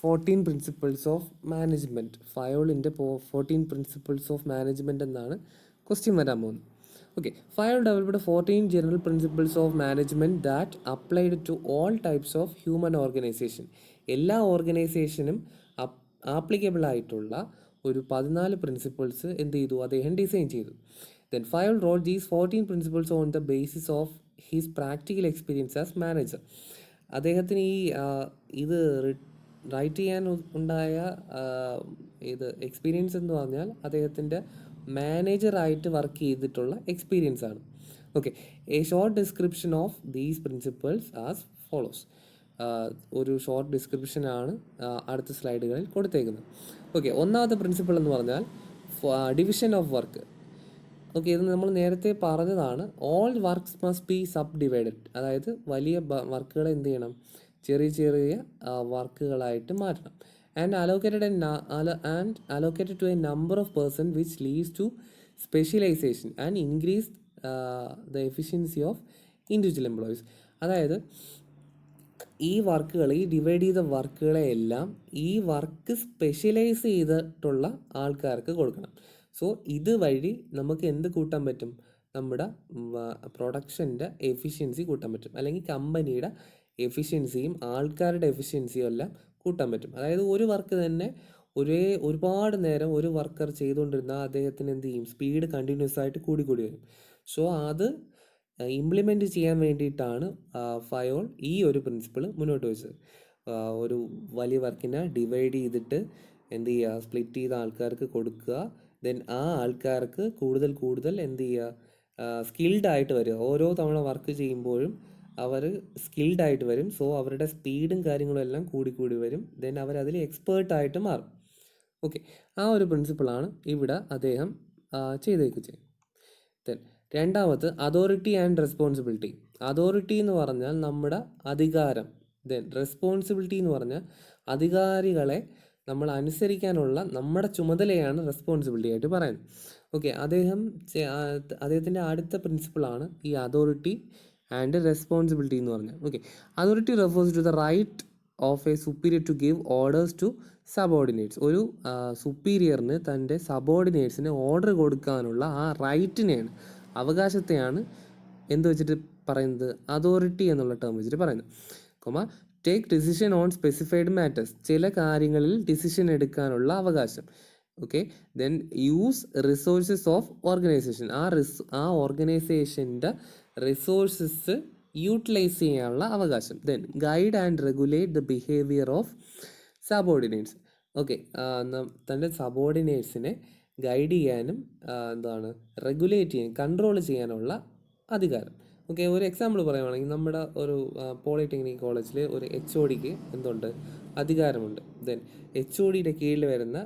14 പ്രിൻസിപ്പിൾസ് ഓഫ് മാനേജ്മെൻറ്റ്, ഫയോളിൻ്റെ 14 പ്രിൻസിപ്പിൾസ് ഓഫ് മാനേജ്മെൻറ്റ് എന്നാണ് ക്വസ്റ്റ്യൻ വരാൻ പോകുന്നത്. Okay, Fayol developed 14 general principles of management that applied to all types of human organisation. എല്ലാ ഓർഗനൈസേഷനും ആപ്ലിക്കബിൾ ആയിട്ടുള്ള ഒരു 14 പ്രിൻസിപ്പിൾസ് എന്ത് ചെയ്തു, അദ്ദേഹം ഡിസൈൻ ചെയ്തു. Then Fayol wrote these 14 principles on the basis of his practical experience as manager. അദ്ദേഹത്തിന് ഇത് റൈറ്റ് ചെയ്യാൻ ഉണ്ടായ എക്സ്പീരിയൻസ് എന്ന് പറഞ്ഞാൽ അദ്ദേഹത്തിൻ്റെ മാനേജറായിട്ട് വർക്ക് ചെയ്തിട്ടുള്ള എക്സ്പീരിയൻസ് ആണ്. Okay, a short description of these principles as follows. ഒരു ഷോർട്ട് ഡിസ്ക്രിപ്ഷനാണ് അടുത്ത സ്ലൈഡുകളിൽ കൊടുത്തേക്കുന്നത്. ഓക്കെ, ഒന്നാമത്തെ പ്രിൻസിപ്പിൾ എന്ന് പറഞ്ഞാൽ ഡിവിഷൻ ഓഫ് വർക്ക്. ഓക്കെ, ഇത് നമ്മൾ നേരത്തെ പറഞ്ഞതാണ്. All works must be subdivided. അതായത് വലിയ വർക്കുകളെ എന്ത് ചെയ്യണം, ചെറിയ ചെറിയ വർക്കുകളായിട്ട് മാറ്റണം. And allocated to a number of person which leads to specialisation and increase the efficiency of individual employees. അതായത് ഈ ഡിവൈഡ് ചെയ്ത വർക്കുകളെ എല്ലാം ഈ വർക്ക് സ്പെഷ്യലൈസ് ചെയ്തിട്ടുള്ള ആൾക്കാർക്ക് കൊടുക്കണം. സോ ഇതുവഴി നമുക്ക് എന്ത് കൂട്ടാൻ പറ്റും, നമ്മുടെ പ്രൊഡക്ഷൻ്റെ എഫിഷ്യൻസി കൂട്ടാൻ പറ്റും, അല്ലെങ്കിൽ കമ്പനിയുടെ എഫിഷ്യൻസിയും ആൾക്കാരുടെ എഫിഷ്യൻസിയും എല്ലാം കൂട്ടാൻ പറ്റും. അതായത് ഒരു വർക്ക് തന്നെ ഒരുപാട് നേരം ഒരു വർക്കർ ചെയ്തുകൊണ്ടിരുന്നാൽ അദ്ദേഹത്തിന് എന്ത് ചെയ്യും, സ്പീഡ് കണ്ടിന്യൂസ് ആയിട്ട് കൂടി വരും. സോ അത് ഇംപ്ലിമെൻറ്റ് ചെയ്യാൻ വേണ്ടിയിട്ടാണ് ഫയോൾ ഈ ഒരു പ്രിൻസിപ്പിൾ മുന്നോട്ട് വെച്ചത്. ഒരു വലിയ വർക്കിനെ ഡിവൈഡ് ചെയ്തിട്ട് എന്ത് ചെയ്യുക, സ്പ്ലിറ്റ് ചെയ്ത ആൾക്കാർക്ക് കൊടുക്കുക. ദെൻ ആ ആൾക്കാർക്ക് കൂടുതൽ എന്ത് ചെയ്യുക, സ്കിൽഡ് ആയിട്ട് വരിക. ഓരോ തവണ വർക്ക് ചെയ്യുമ്പോഴും അവർ സ്കിൽഡ് ആയിട്ട് വരും. സോ അവരുടെ സ്പീഡും കാര്യങ്ങളും എല്ലാം കൂടി വരും. ദെൻ അവരതിൽ എക്സ്പേർട്ടായിട്ട് മാറും. ഓക്കെ, ആ ഒരു പ്രിൻസിപ്പിളാണ് ഇവിടെ അദ്ദേഹം ചെയ്തേക്കുന്നത്. ദെൻ രണ്ടാമത് അതോറിറ്റി ആൻഡ് റെസ്പോൺസിബിലിറ്റി. അതോറിറ്റി എന്ന് പറഞ്ഞാൽ നമ്മുടെ അധികാരം. ദെൻ റെസ്പോൺസിബിലിറ്റി എന്ന് പറഞ്ഞാൽ അധികാരികളെ നമ്മൾ അനുസരിക്കാനുള്ള നമ്മുടെ ചുമതലയാണ് റെസ്പോൺസിബിലിറ്റി ആയിട്ട് പറയുന്നത്. ഓക്കെ, അദ്ദേഹത്തിൻ്റെ അടുത്ത പ്രിൻസിപ്പിളാണ് ഈ അതോറിറ്റി ആൻഡ് റെസ്പോൺസിബിലിറ്റി എന്ന് പറഞ്ഞാൽ. Okay, authority refers to the right of a superior to give orders to subordinates. ഒരു സുപ്പീരിയറിന് തൻ്റെ സബോർഡിനേറ്റ്സിന് ഓർഡർ കൊടുക്കാനുള്ള ആ റൈറ്റിനെയാണ്, അവകാശത്തെയാണ് എന്ത് വെച്ചിട്ട് പറയുന്നത്, അതോറിറ്റി എന്നുള്ള ടേം വെച്ചിട്ട് പറയുന്നത്. Take decision on specified matters. ചില കാര്യങ്ങളിൽ ഡിസിഷൻ എടുക്കാനുള്ള അവകാശം. Okay, then use resources of organisation. ആ ഓർഗനൈസേഷൻ്റെ റിസോഴ്സസ് യൂട്ടിലൈസ് ചെയ്യാനുള്ള അവകാശം. Then guide and regulate the behaviour of subordinates. Okay, തൻ്റെ സബോർഡിനേറ്റ്സിനെ ഗൈഡ് ചെയ്യാനും റെഗുലേറ്റ് ചെയ്യാൻ, കൺട്രോൾ ചെയ്യാനുള്ള അധികാരം. ഓക്കെ, ഒരു എക്സാമ്പിൾ പറയുവാണെങ്കിൽ നമ്മുടെ ഒരു പോളിടെക്നിക് കോളേജിൽ ഒരു HODക്ക് എന്തുണ്ട്, അധികാരമുണ്ട്. ദെൻ HODയുടെ കീഴിൽ വരുന്ന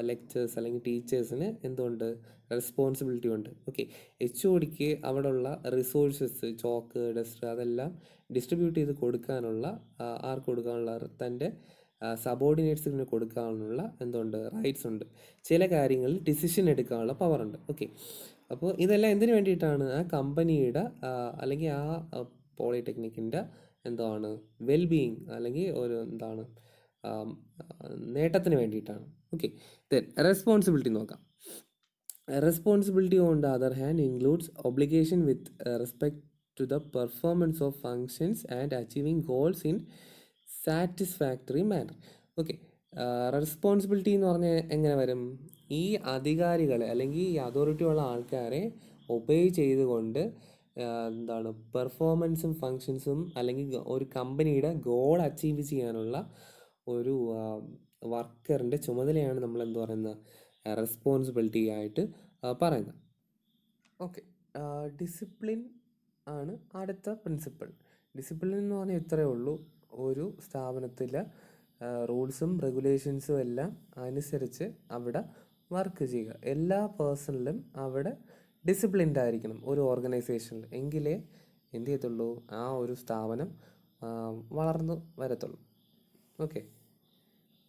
ലെക്ചേഴ്സ് അല്ലെങ്കിൽ ടീച്ചേഴ്സിന് എന്തുണ്ട്, റെസ്പോൺസിബിലിറ്റി ഉണ്ട്. ഓക്കെ, HODക്ക് അവിടെയുള്ള റിസോഴ്സസ്, ചോക്ക്, ഡസ്റ്റർ അതെല്ലാം ഡിസ്ട്രിബ്യൂട്ട് ചെയ്ത് കൊടുക്കാനുള്ള ആർക്ക് കൊടുക്കാനുള്ള, തൻ്റെ സബോർഡിനേറ്റ്സിന് കൊടുക്കാനുള്ള റൈറ്റ്സ് ഉണ്ട്. ചില കാര്യങ്ങളിൽ ഡിസിഷൻ എടുക്കാനുള്ള പവറുണ്ട്. ഓക്കെ, അപ്പോൾ ഇതെല്ലാം എന്തിനു വേണ്ടിയിട്ടാണ്, ആ കമ്പനിയുടെ അല്ലെങ്കിൽ ആ പോളിടെക്നിക്കിൻ്റെ വെൽബീയിങ് അല്ലെങ്കിൽ ഒരു നേട്ടത്തിന് വേണ്ടിയിട്ടാണ്. ഓക്കെ, ദെൻ റെസ്പോൺസിബിലിറ്റി നോക്കാം. Responsibility on the other hand includes obligation with respect to the performance of functions and achieving goals in satisfactory manner. Okay, responsibility എന്ന് പറഞ്ഞാൽ എങ്ങനെ വരും? ഈ അധികാരികളെ അല്ലെങ്കിൽ ഈ അതോറിറ്റി ഉള്ള ആൾക്കാരെ ഒബേ ചെയ്തുകൊണ്ട് എന്താണ് പെർഫോമൻസും ഫങ്ഷൻസും അല്ലെങ്കിൽ ഒരു കമ്പനിയുടെ ഗോൾ അച്ചീവ് ചെയ്യാനുള്ള ഒരു വർക്കറിൻ്റെ ചുമതലയാണ് നമ്മൾ എന്ത് പറയുന്നത്, റെസ്പോൺസിബിലിറ്റി ആയിട്ട് പറയുന്നത്. ഓക്കെ, ഡിസിപ്ലിൻ ആണ് അടുത്ത പ്രിൻസിപ്പിൾ. ഡിസിപ്ലിൻ എന്ന് പറഞ്ഞാൽ ഇത്രയേ ഉള്ളൂ, ഒരു സ്ഥാപനത്തിൽ റൂൾസും റെഗുലേഷൻസും എല്ലാം അനുസരിച്ച് അവിടെ വർക്ക് ചെയ്യുക. എല്ലാ പേഴ്സണിലും അവിടെ ഡിസിപ്ലിൻഡ് ആയിരിക്കണം ഒരു ഓർഗനൈസേഷനിൽ, എങ്കിലേ എന്ത് ചെയ്യത്തുള്ളൂ, ആ ഒരു സ്ഥാപനം വളർന്നു വരത്തുള്ളൂ. ഓക്കെ,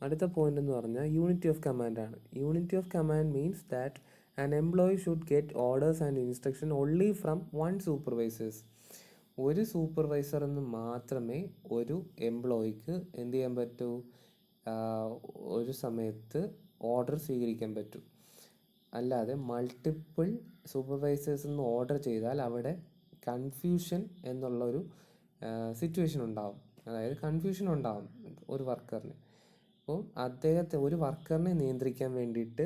അടുത്ത പോയിന്റ് എന്ന് പറഞ്ഞാൽ യൂണിറ്റി ഓഫ് കമാൻഡ് ആണ്. Unity of command means that an employee should get orders and instruction only from one supervisors. ഒരു സൂപ്പർവൈസറിൽ നിന്ന് മാത്രമേ ഒരു എംപ്ലോയിക്ക് എന്ത് ചെയ്യാൻ പറ്റൂ, ഒരു സമയത്ത് ഓർഡർ സ്വീകരിക്കാൻ പറ്റൂ. അല്ലാതെ മൾട്ടിപ്പിൾ സൂപ്പർവൈസേഴ്സ് നിന്ന് ഓർഡർ ചെയ്താൽ അവിടെ കൺഫ്യൂഷൻ എന്നുള്ളൊരു സിറ്റുവേഷൻ ഉണ്ടാവും. അതായത് കൺഫ്യൂഷൻ ഉണ്ടാവും ഒരു വർക്കറിന്. അപ്പോൾ ഒരു വർക്കറിനെ നിയന്ത്രിക്കാൻ വേണ്ടിയിട്ട്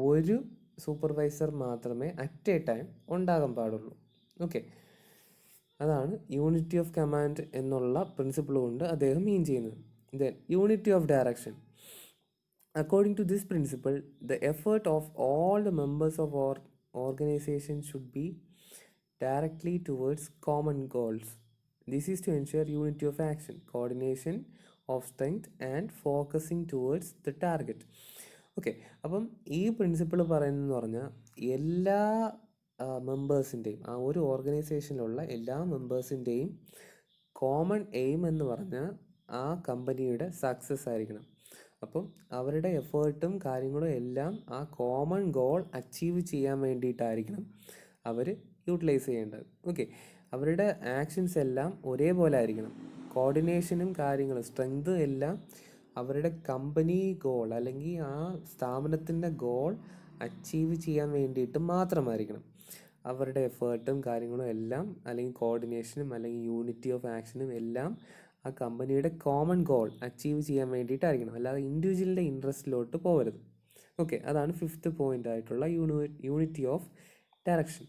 ഒരു സൂപ്പർവൈസർ മാത്രമേ അറ്റ് എ ടൈം ഉണ്ടാകാൻ പാടുള്ളൂ. ഓക്കെ, അതാണ് യൂണിറ്റി ഓഫ് കമാൻഡ് എന്നുള്ള പ്രിൻസിപ്പിൾ കൊണ്ട് അദ്ദേഹം മീൻ ചെയ്യുന്നത്. Then unity of direction. According to this principle, the effort of all the members of our organization should be directly towards common goals. This is to ensure unity of action, coordination of strength and focusing towards the target. Okay, അപ്പം ഈ principle പറയുന്നതെന്ന് പറഞ്ഞാൽ എല്ലാ മെമ്പേഴ്സിൻ്റെയും, ആ ഒരു ഓർഗനൈസേഷനിലുള്ള എല്ലാ മെമ്പേഴ്സിൻ്റെയും common aim എന്ന് പറഞ്ഞാൽ ആ കമ്പനിയുടെ സക്സസ് ആയിരിക്കണം. അപ്പം അവരുടെ എഫേർട്ടും കാര്യങ്ങളും എല്ലാം ആ കോമൺ ഗോൾ അച്ചീവ് ചെയ്യാൻ വേണ്ടിയിട്ടായിരിക്കണം അവർ യൂട്ടിലൈസ് ചെയ്യേണ്ടത്. ഓക്കെ, അവരുടെ ആക്ഷൻസ് എല്ലാം ഒരേപോലെ ആയിരിക്കണം. കോർഡിനേഷനും കാര്യങ്ങളും സ്ട്രെങ്ത് എല്ലാം അവരുടെ കമ്പനി ഗോൾ അല്ലെങ്കിൽ ആ സ്ഥാപനത്തിൻ്റെ ഗോൾ അച്ചീവ് ചെയ്യാൻ വേണ്ടിയിട്ട് മാത്രമായിരിക്കണം. അവരുടെ എഫേർട്ടും കാര്യങ്ങളും എല്ലാം അല്ലെങ്കിൽ കോർഡിനേഷനും അല്ലെങ്കിൽ യൂണിറ്റി ഓഫ് ആക്ഷനും എല്ലാം ആ കമ്പനിയുടെ കോമൺ ഗോൾ അച്ചീവ് ചെയ്യാൻ വേണ്ടിയിട്ടായിരിക്കണം, അല്ലാതെ ഇൻഡിവിജ്വലിൻ്റെ ഇൻട്രസ്റ്റിലോട്ട് പോകരുത്. ഓക്കെ, അതാണ് 5th പോയിൻ്റ് ആയിട്ടുള്ള യൂണിറ്റി ഓഫ് ഡയറക്ഷൻ.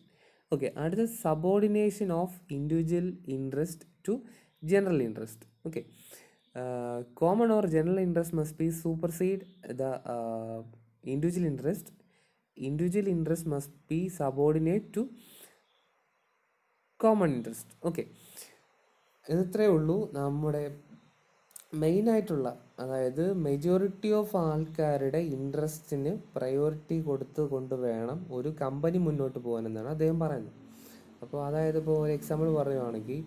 ഓക്കെ, അടുത്ത subordination of individual interest to general interest. Okay, common or general interest must be supersede the individual interest. Individual interest must be subordinate to common interest. Okay, ഇത്രയേ ഉള്ളൂ നമ്മുടെ മെയിനായിട്ടുള്ള, അതായത് majority of ആൾക്കാരുടെ ഇൻട്രസ്റ്റിന് priority കൊടുത്തുകൊണ്ട് വേണം ഒരു കമ്പനി മുന്നോട്ട് പോകാനെന്നാണ് അദ്ദേഹം പറയുന്നത്. അപ്പോൾ അതായത് ഇപ്പോൾ ഒരു എക്സാമ്പിൾ പറയുകയാണെങ്കിൽ,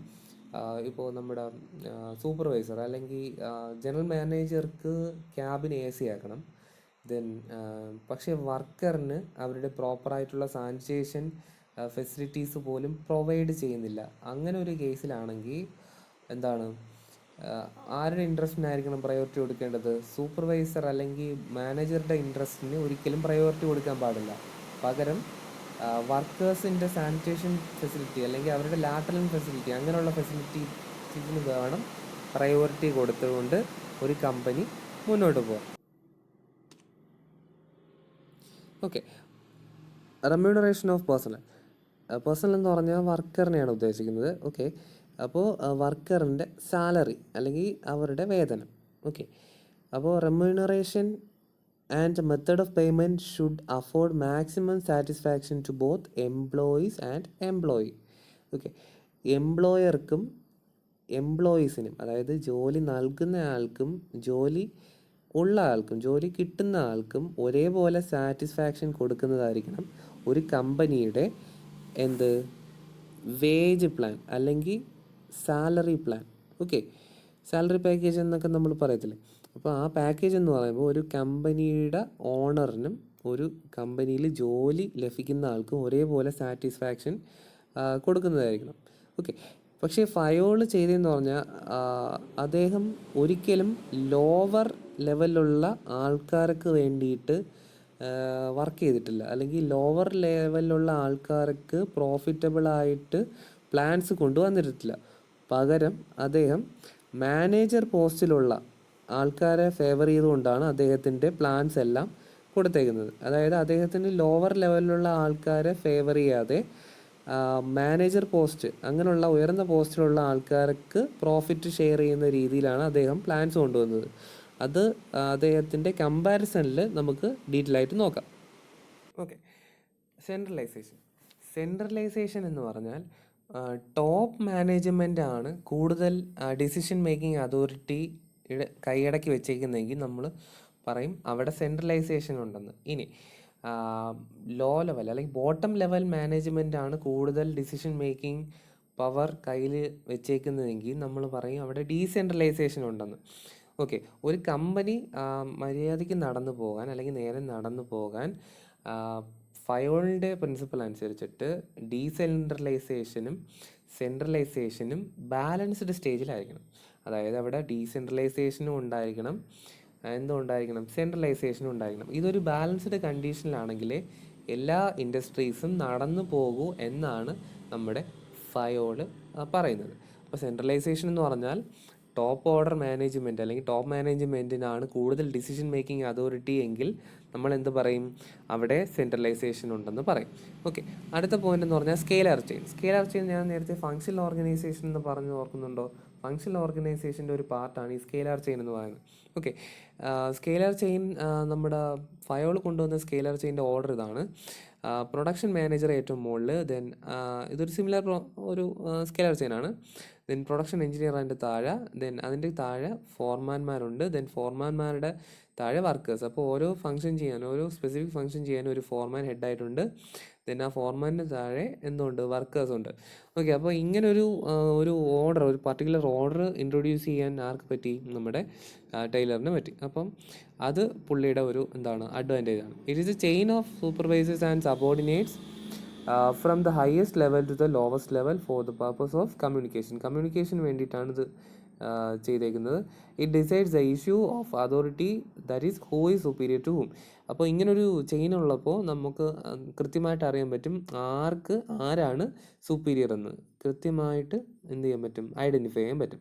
ഇപ്പോൾ നമ്മുടെ സൂപ്പർവൈസർ അല്ലെങ്കിൽ ജനറൽ മാനേജർക്ക് ക്യാബിൻ AC ആക്കണം. ദെൻ പക്ഷേ വർക്കറിന് അവരുടെ പ്രോപ്പറായിട്ടുള്ള സാനിറ്റേഷൻ ഫെസിലിറ്റീസ് പോലും പ്രൊവൈഡ് ചെയ്യുന്നില്ല. അങ്ങനെ ഒരു കേസിലാണെങ്കിൽ എന്താണ്, ആരുടെ ഇൻട്രസ്റ്റിനായിരിക്കണം പ്രയോറിറ്റി കൊടുക്കേണ്ടത്? സൂപ്പർവൈസർ അല്ലെങ്കിൽ മാനേജറുടെ ഇൻട്രസ്റ്റിന് ഒരിക്കലും പ്രയോറിറ്റി കൊടുക്കാൻ പാടില്ല. പകരം വർക്കേഴ്സിൻ്റെ സാനിറ്റേഷൻ ഫെസിലിറ്റി അല്ലെങ്കിൽ അവരുടെ ലാറ്ററൽ ഫെസിലിറ്റി, അങ്ങനെയുള്ള ഫെസിലിറ്റീസിന് വേണം പ്രയോറിറ്റി കൊടുത്തുകൊണ്ട് ഒരു കമ്പനി മുന്നോട്ട് പോകാം. Okay, remuneration of personal. Personal എന്ന് പറഞ്ഞാൽ വർക്കറിനെയാണ് ഉദ്ദേശിക്കുന്നത്. ഓക്കെ, അപ്പോൾ വർക്കറിൻ്റെ സാലറി അല്ലെങ്കിൽ അവരുടെ വേതനം. ഓക്കെ, അപ്പോൾ remuneration and method of payment should afford maximum satisfaction to both employees and employee. Okay, എംപ്ലോയർക്കും എംപ്ലോയീസിനും, അതായത് ജോലി നൽകുന്ന ആൾക്കും ജോലി ഉള്ള ആൾക്കും ജോലി കിട്ടുന്ന ആൾക്കും ഒരേപോലെ സാറ്റിസ്ഫാക്ഷൻ കൊടുക്കുന്നതായിരിക്കണം ഒരു കമ്പനിയുടെ വേജ് പ്ലാൻ അല്ലെങ്കിൽ salary plan. Okay, salary package എന്നൊക്കെ നമ്മൾ പറയത്തില്ലേ. അപ്പോൾ ആ പാക്കേജ് എന്ന് പറയുമ്പോൾ ഒരു കമ്പനിയുടെ ഓണറിനും ഒരു കമ്പനിയിൽ ജോലി ലഭിക്കുന്ന ആൾക്കും ഒരേപോലെ സാറ്റിസ്ഫാക്ഷൻ കൊടുക്കുന്നതായിരിക്കണം. ഓക്കെ, പക്ഷേ ഫയോൾ ചെയ്തതെന്ന് പറഞ്ഞാൽ അദ്ദേഹം ഒരിക്കലും ലോവർ ലെവലിലുള്ള ആൾക്കാർക്ക് വേണ്ടിയിട്ട് വർക്ക് ചെയ്തിട്ടില്ല, അല്ലെങ്കിൽ ലോവർ ലെവലിലുള്ള ആൾക്കാർക്ക് പ്രോഫിറ്റബിളായിട്ട് പ്ലാൻസ് കൊണ്ടുവന്നിട്ടില്ല. പകരം അദ്ദേഹം മാനേജർ പോസ്റ്റിലുള്ള ആൾക്കാരെ ഫേവർ ചെയ്തുകൊണ്ടാണ് അദ്ദേഹത്തിൻ്റെ പ്ലാൻസ് എല്ലാം കൊടുത്തേക്കുന്നത്. അതായത് അദ്ദേഹത്തിന് ലോവർ ലെവലിലുള്ള ആൾക്കാരെ ഫേവർ ചെയ്യാതെ മാനേജർ പോസ്റ്റ് അങ്ങനെയുള്ള ഉയർന്ന പോസ്റ്റിലുള്ള ആൾക്കാർക്ക് പ്രോഫിറ്റ് ഷെയർ ചെയ്യുന്ന രീതിയിലാണ് അദ്ദേഹം പ്ലാൻസ് കൊണ്ടുവന്നത്. അത് അദ്ദേഹത്തിൻ്റെ കമ്പാരിസണിൽ നമുക്ക് ഡീറ്റെയിൽ ആയിട്ട് നോക്കാം. ഓക്കെ, സെൻട്രലൈസേഷൻ എന്ന് പറഞ്ഞാൽ ടോപ്പ് മാനേജ്മെൻ്റ് ആണ് കൂടുതൽ ഡിസിഷൻ മേക്കിംഗ് അതോറിറ്റി കൈയടക്കി വെച്ചേക്കുന്നതെങ്കിൽ നമ്മൾ പറയും അവിടെ സെൻട്രലൈസേഷൻ ഉണ്ടെന്ന്. ഇനി ലോ ലെവൽ അല്ലെങ്കിൽ ബോട്ടം ലെവൽ മാനേജ്മെൻ്റ് ആണ് കൂടുതൽ ഡിസിഷൻ മേക്കിംഗ് പവർ കയ്യിൽ വെച്ചേക്കുന്നതെങ്കിൽ നമ്മൾ പറയും അവിടെ ഡീസെൻട്രലൈസേഷൻ ഉണ്ടെന്ന്. ഓക്കെ, ഒരു കമ്പനി മര്യാദയ്ക്ക് നടന്നു പോകാൻ അല്ലെങ്കിൽ നേരെ നടന്നു പോകാൻ ഫയോളിൻ്റെ പ്രിൻസിപ്പിൾ അനുസരിച്ചിട്ട് ഡീസെൻട്രലൈസേഷനും സെൻട്രലൈസേഷനും ബാലൻസ്ഡ് സ്റ്റേജിലായിരിക്കണം. അതായത് അവിടെ ഡീസെൻട്രലൈസേഷനും ഉണ്ടായിരിക്കണം, എന്തുണ്ടായിരിക്കണം, സെൻട്രലൈസേഷനും ഉണ്ടായിരിക്കണം. ഇതൊരു ബാലൻസ്ഡ് കണ്ടീഷനിലാണെങ്കിൽ എല്ലാ ഇൻഡസ്ട്രീസും നടന്നു പോകൂ എന്നാണ് നമ്മുടെ ഫയോള് പറയുന്നത്. അപ്പോൾ സെൻട്രലൈസേഷൻ എന്ന് പറഞ്ഞാൽ ടോപ്പ് ഓർഡർ മാനേജ്മെൻറ്റ് അല്ലെങ്കിൽ ടോപ്പ് മാനേജ്മെൻറ്റിനാണ് കൂടുതൽ ഡിസിഷൻ മേക്കിംഗ് അതോറിറ്റി എങ്കിൽ നമ്മൾ എന്ത് പറയും, അവിടെ സെൻട്രലൈസേഷൻ ഉണ്ടെന്ന് പറയും. ഓക്കെ, അടുത്ത പോയിന്റ് എന്ന് പറഞ്ഞാൽ സ്കെയിലർ ചെയിൻ. ഞാൻ നേരത്തെ ഫങ്ഷണൽ ഓർഗനൈസേഷൻ എന്ന് പറഞ്ഞു ഓർക്കുന്നുണ്ടോ? ഫങ്ഷണൽ ഓർഗനൈസേഷൻ്റെ ഒരു പാർട്ടാണ് ഈ സ്കെയിലർ ചെയിൻ എന്ന് പറയുന്നത്. ഓക്കെ, സ്കെയിലർ ചെയിൻ നമ്മുടെ ഫയോൾ കൊണ്ടുവന്ന സ്കെയിലർ ചെയിൻ്റെ ഓർഡർ ഇതാണ്. പ്രൊഡക്ഷൻ മാനേജർ ഏറ്റവും മുകളിൽ, ദെൻ ഇതൊരു സിമിലർ ഒരു സ്കെയിലർ ചെയിനാണ്. ദെൻ പ്രൊഡക്ഷൻ എഞ്ചിനീയർ അതിൻ്റെ താഴെ, ദെൻ അതിൻ്റെ താഴെ ഫോർമാൻമാരുണ്ട്, ദെൻ ഫോർമാൻമാരുടെ താഴെ വർക്കേഴ്സ്. അപ്പോൾ ഓരോ സ്പെസിഫിക് ഫംഗ്ഷൻ ചെയ്യാൻ ഒരു ഫോർമാൻ ഹെഡായിട്ടുണ്ട്. ദെൻ ആ ഫോർമാനിന് താഴെ എന്തുണ്ട്, വർക്കേഴ്സ് ഉണ്ട്. ഓക്കെ, അപ്പോൾ ഇങ്ങനെ ഒരു ഓർഡർ, ഒരു പർട്ടിക്കുലർ ഓർഡർ ഇൻട്രൊഡ്യൂസ് ചെയ്യാൻ ആർക്ക് പറ്റി, നമ്മുടെ ടൈലറിന് പറ്റി. അപ്പം അത് പുള്ളിയുടെ ഒരു അഡ്വാൻറ്റേജ് ആണ്. It is a chain of supervisors and subordinates from the highest level to the lowest level for the purpose of കമ്മ്യൂണിക്കേഷന് വേണ്ടിയിട്ടാണ് ഇത് ചെയ്തേക്കുന്നത്. It decides the issue of authority, that is who is superior to whom. അപ്പോൾ ഇങ്ങനൊരു chain ഉള്ളപ്പോൾ നമുക്ക് കൃത്യമായിട്ട് അറിയാൻ പറ്റും ആരാണ് സുപ്പീരിയർ എന്ന് കൃത്യമായിട്ട് എന്ത് ചെയ്യാൻ പറ്റും, ഐഡൻറ്റിഫൈ ചെയ്യാൻ പറ്റും.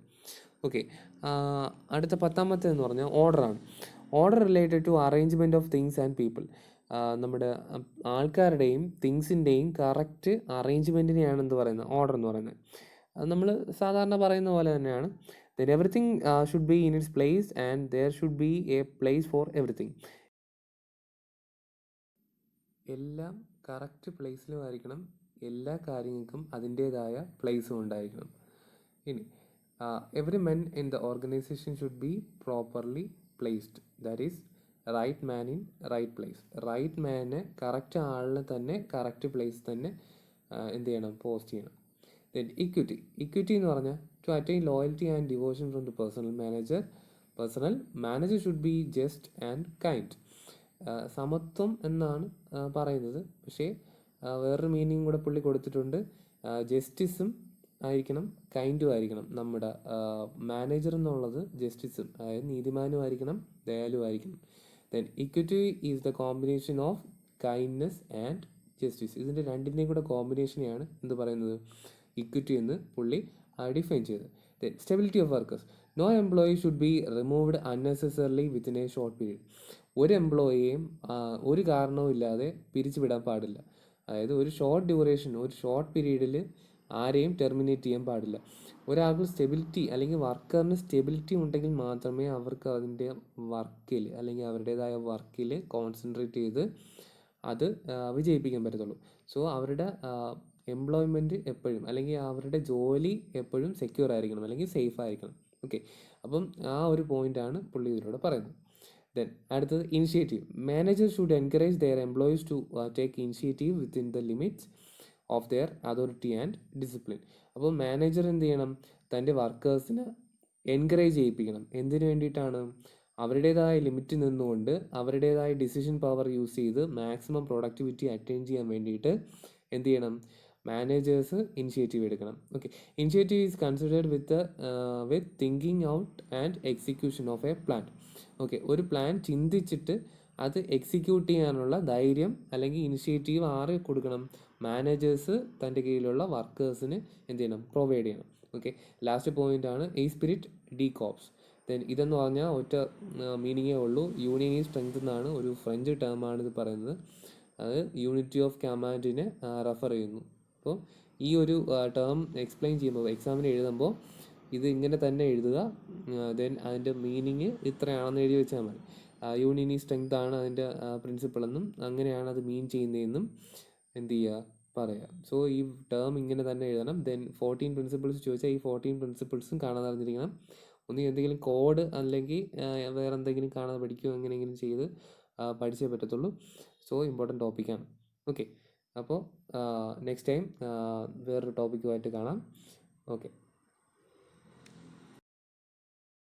ഓക്കെ, അടുത്ത 10ാമത്തെ എന്ന് പറഞ്ഞാൽ ഓർഡറാണ്. Order related to arrangement of things and people. നമ്മുടെ ആൾക്കാരുടെയും തിങ്സിൻ്റെയും കറക്റ്റ് അറേഞ്ച്മെൻറ്റിനെയാണ് എന്ത് പറയുന്നത്, ഓർഡർ എന്ന് പറയുന്നത്. അത് നമ്മൾ സാധാരണ പറയുന്ന പോലെ തന്നെയാണ്. Then everything should be in its place and there should be a place for everything. എല്ലാം കറക്റ്റ് പ്ലേസിലും ആയിരിക്കണം, എല്ലാ കാര്യങ്ങൾക്കും അതിൻ്റേതായ പ്ലേസും ഉണ്ടായിരിക്കണം. ഇനി every men in the organisation should be properly placed, that is right man in right place. Right മാനെ കറക്റ്റ് ആളിനെ തന്നെ കറക്റ്റ് പ്ലേസ് തന്നെ എന്ത് ചെയ്യണം, പോസ്റ്റ് ചെയ്യണം. ദെൻ ഇക്വിറ്റി എന്ന് പറഞ്ഞാൽ to attain loyalty and devotion from the personnel manager should be just and kind. സമത്വം എന്നാണ് പറയുന്നത്, പക്ഷേ വേറൊരു മീനിങ് കൂടെ പുള്ളി കൊടുത്തിട്ടുണ്ട്. ജസ്റ്റിസും ആയിരിക്കണം, കൈൻഡും ആയിരിക്കണം. നമ്മുടെ മാനേജർ എന്നുള്ളത് ജസ്റ്റിസും, അതായത് നീതിമാനും ആയിരിക്കണം, ദയാലും ആയിരിക്കണം. Then equity is the combination of kindness and justice. ഇതിൻ്റെ രണ്ടിൻ്റെയും കൂടെ കോമ്പിനേഷനെയാണ് എന്ത് പറയുന്നത്, ഇക്വിറ്റി എന്ന് പുള്ളി ഡിഫൈൻ ചെയ്തത്. Then stability of workers. No employee should be removed unnecessarily within a short period. ഒരു എംപ്ലോയിയെയും ഒരു കാരണവും ഇല്ലാതെ പിരിച്ചുവിടാൻ പാടില്ല. അതായത് ഒരു ഷോർട്ട് പീരീഡിൽ ആരെയും ടെർമിനേറ്റ് ചെയ്യാൻ പാടില്ല. ഒരാൾക്ക് സ്റ്റെബിലിറ്റി അല്ലെങ്കിൽ വർക്കറിന് സ്റ്റെബിലിറ്റി ഉണ്ടെങ്കിൽ മാത്രമേ അവർക്ക് അതിൻ്റെ വർക്കിൽ അല്ലെങ്കിൽ അവരുടേതായ വർക്കിൽ കോൺസെൻട്രേറ്റ് ചെയ്ത് അത് വിജയിപ്പിക്കാൻ പറ്റത്തുള്ളൂ. സോ അവരുടെ എംപ്ലോയ്മെൻറ്റ് എപ്പോഴും അല്ലെങ്കിൽ അവരുടെ ജോലി എപ്പോഴും സെക്യൂർ ആയിരിക്കണം അല്ലെങ്കിൽ സേഫ് ആയിരിക്കണം. ഓക്കെ, അപ്പം ആ ഒരു പോയിൻ്റാണ് പുള്ളി ഇതിലൂടെ പറയുന്നത്. ദെൻ അടുത്തത് initiative. Manager should encourage their employees to take initiative within the limits of their authority and discipline. അപ്പോൾ മാനേജർ എന്ത് ചെയ്യണം, തൻ്റെ വർക്കേഴ്സിനെ എൻകറേജ് ചെയ്യിപ്പിക്കണം. എന്തിനു വേണ്ടിയിട്ടാണ്, അവരുടേതായ ലിമിറ്റ് നിന്നുകൊണ്ട് അവരുടേതായ ഡിസിഷൻ പവർ യൂസ് ചെയ്ത് മാക്സിമം പ്രൊഡക്ടിവിറ്റി അറ്റൈൻ ചെയ്യാൻ വേണ്ടിയിട്ട് എന്ത് ചെയ്യണം, മാനേജേഴ്സ് ഇനിഷ്യേറ്റീവ് എടുക്കണം. Okay, initiative is considered with thinking out and execution of A plan. Okay, ഒരു പ്ലാൻ ചിന്തിച്ചിട്ട് അത് എക്സിക്യൂട്ട് ചെയ്യാനുള്ള ധൈര്യം അല്ലെങ്കിൽ ഇനിഷ്യേറ്റീവ് ആരെ കൊടുക്കണം, മാനേജേഴ്സ് തൻ്റെ കീഴിലുള്ള വർക്കേഴ്സിന് എന്ത് ചെയ്യണം, പ്രൊവൈഡ് ചെയ്യണം. ഓക്കെ, ലാസ്റ്റ് പോയിൻ്റ് ആണ് ഈ സ്പിരിറ്റ് ഡീകോപ്സ്. ദെൻ ഇതെന്ന് പറഞ്ഞാൽ ഒറ്റ മീനിങ്ങേ ഉള്ളൂ. യൂണിയൻ ഈസ് സ്ട്രെങ്ത് എന്നാണ്, ഒരു ഫ്രഞ്ച് ടേമാണ് ഇത് പറയുന്നത്. അത് യൂണിറ്റി ഓഫ് കമാൻഡിനെ റെഫർ ചെയ്യുന്നു. അപ്പോൾ ഈ ഒരു ടേം എക്സ്പ്ലെയിൻ ചെയ്യുമ്പോൾ എക്സാമിന് എഴുതുമ്പോൾ ഇത് ഇങ്ങനെ തന്നെ എഴുതുക. ദെൻ അതിൻ്റെ മീനിങ് ഇത്രയാണെന്ന് എഴുതി വെച്ചാൽ മതി. യൂണിയൻ ഈസ് സ്ട്രെങ്ത് ആണ് അതിൻ്റെ പ്രിൻസിപ്പിൾ എന്നും അങ്ങനെയാണ് അത് മീൻ ചെയ്യുന്നതെന്നും എന്ത് ചെയ്യുക, പറയാം. സോ ഈ ടേം ഇങ്ങനെ തന്നെ എഴുതണം. ദെൻ 14 പ്രിൻസിപ്പിൾസ് ചോദിച്ചാൽ ഈ 14 പ്രിൻസിപ്പിൾസും കാണാതെ അറിഞ്ഞിരിക്കണം. ഒന്നും എന്തെങ്കിലും കോഡ് അല്ലെങ്കിൽ വേറെ എന്തെങ്കിലും കാണാതെ പഠിക്കുകയോ എങ്ങനെയെങ്കിലും ചെയ്ത് പഠിച്ചേ പറ്റത്തുള്ളൂ. സോ ഇമ്പോർട്ടൻറ്റ് ടോപ്പിക്കാണ്. ഓക്കെ, അപ്പോൾ നെക്സ്റ്റ് ടൈം വേറൊരു ടോപ്പിക്കുമായിട്ട് കാണാം. ഓക്കെ.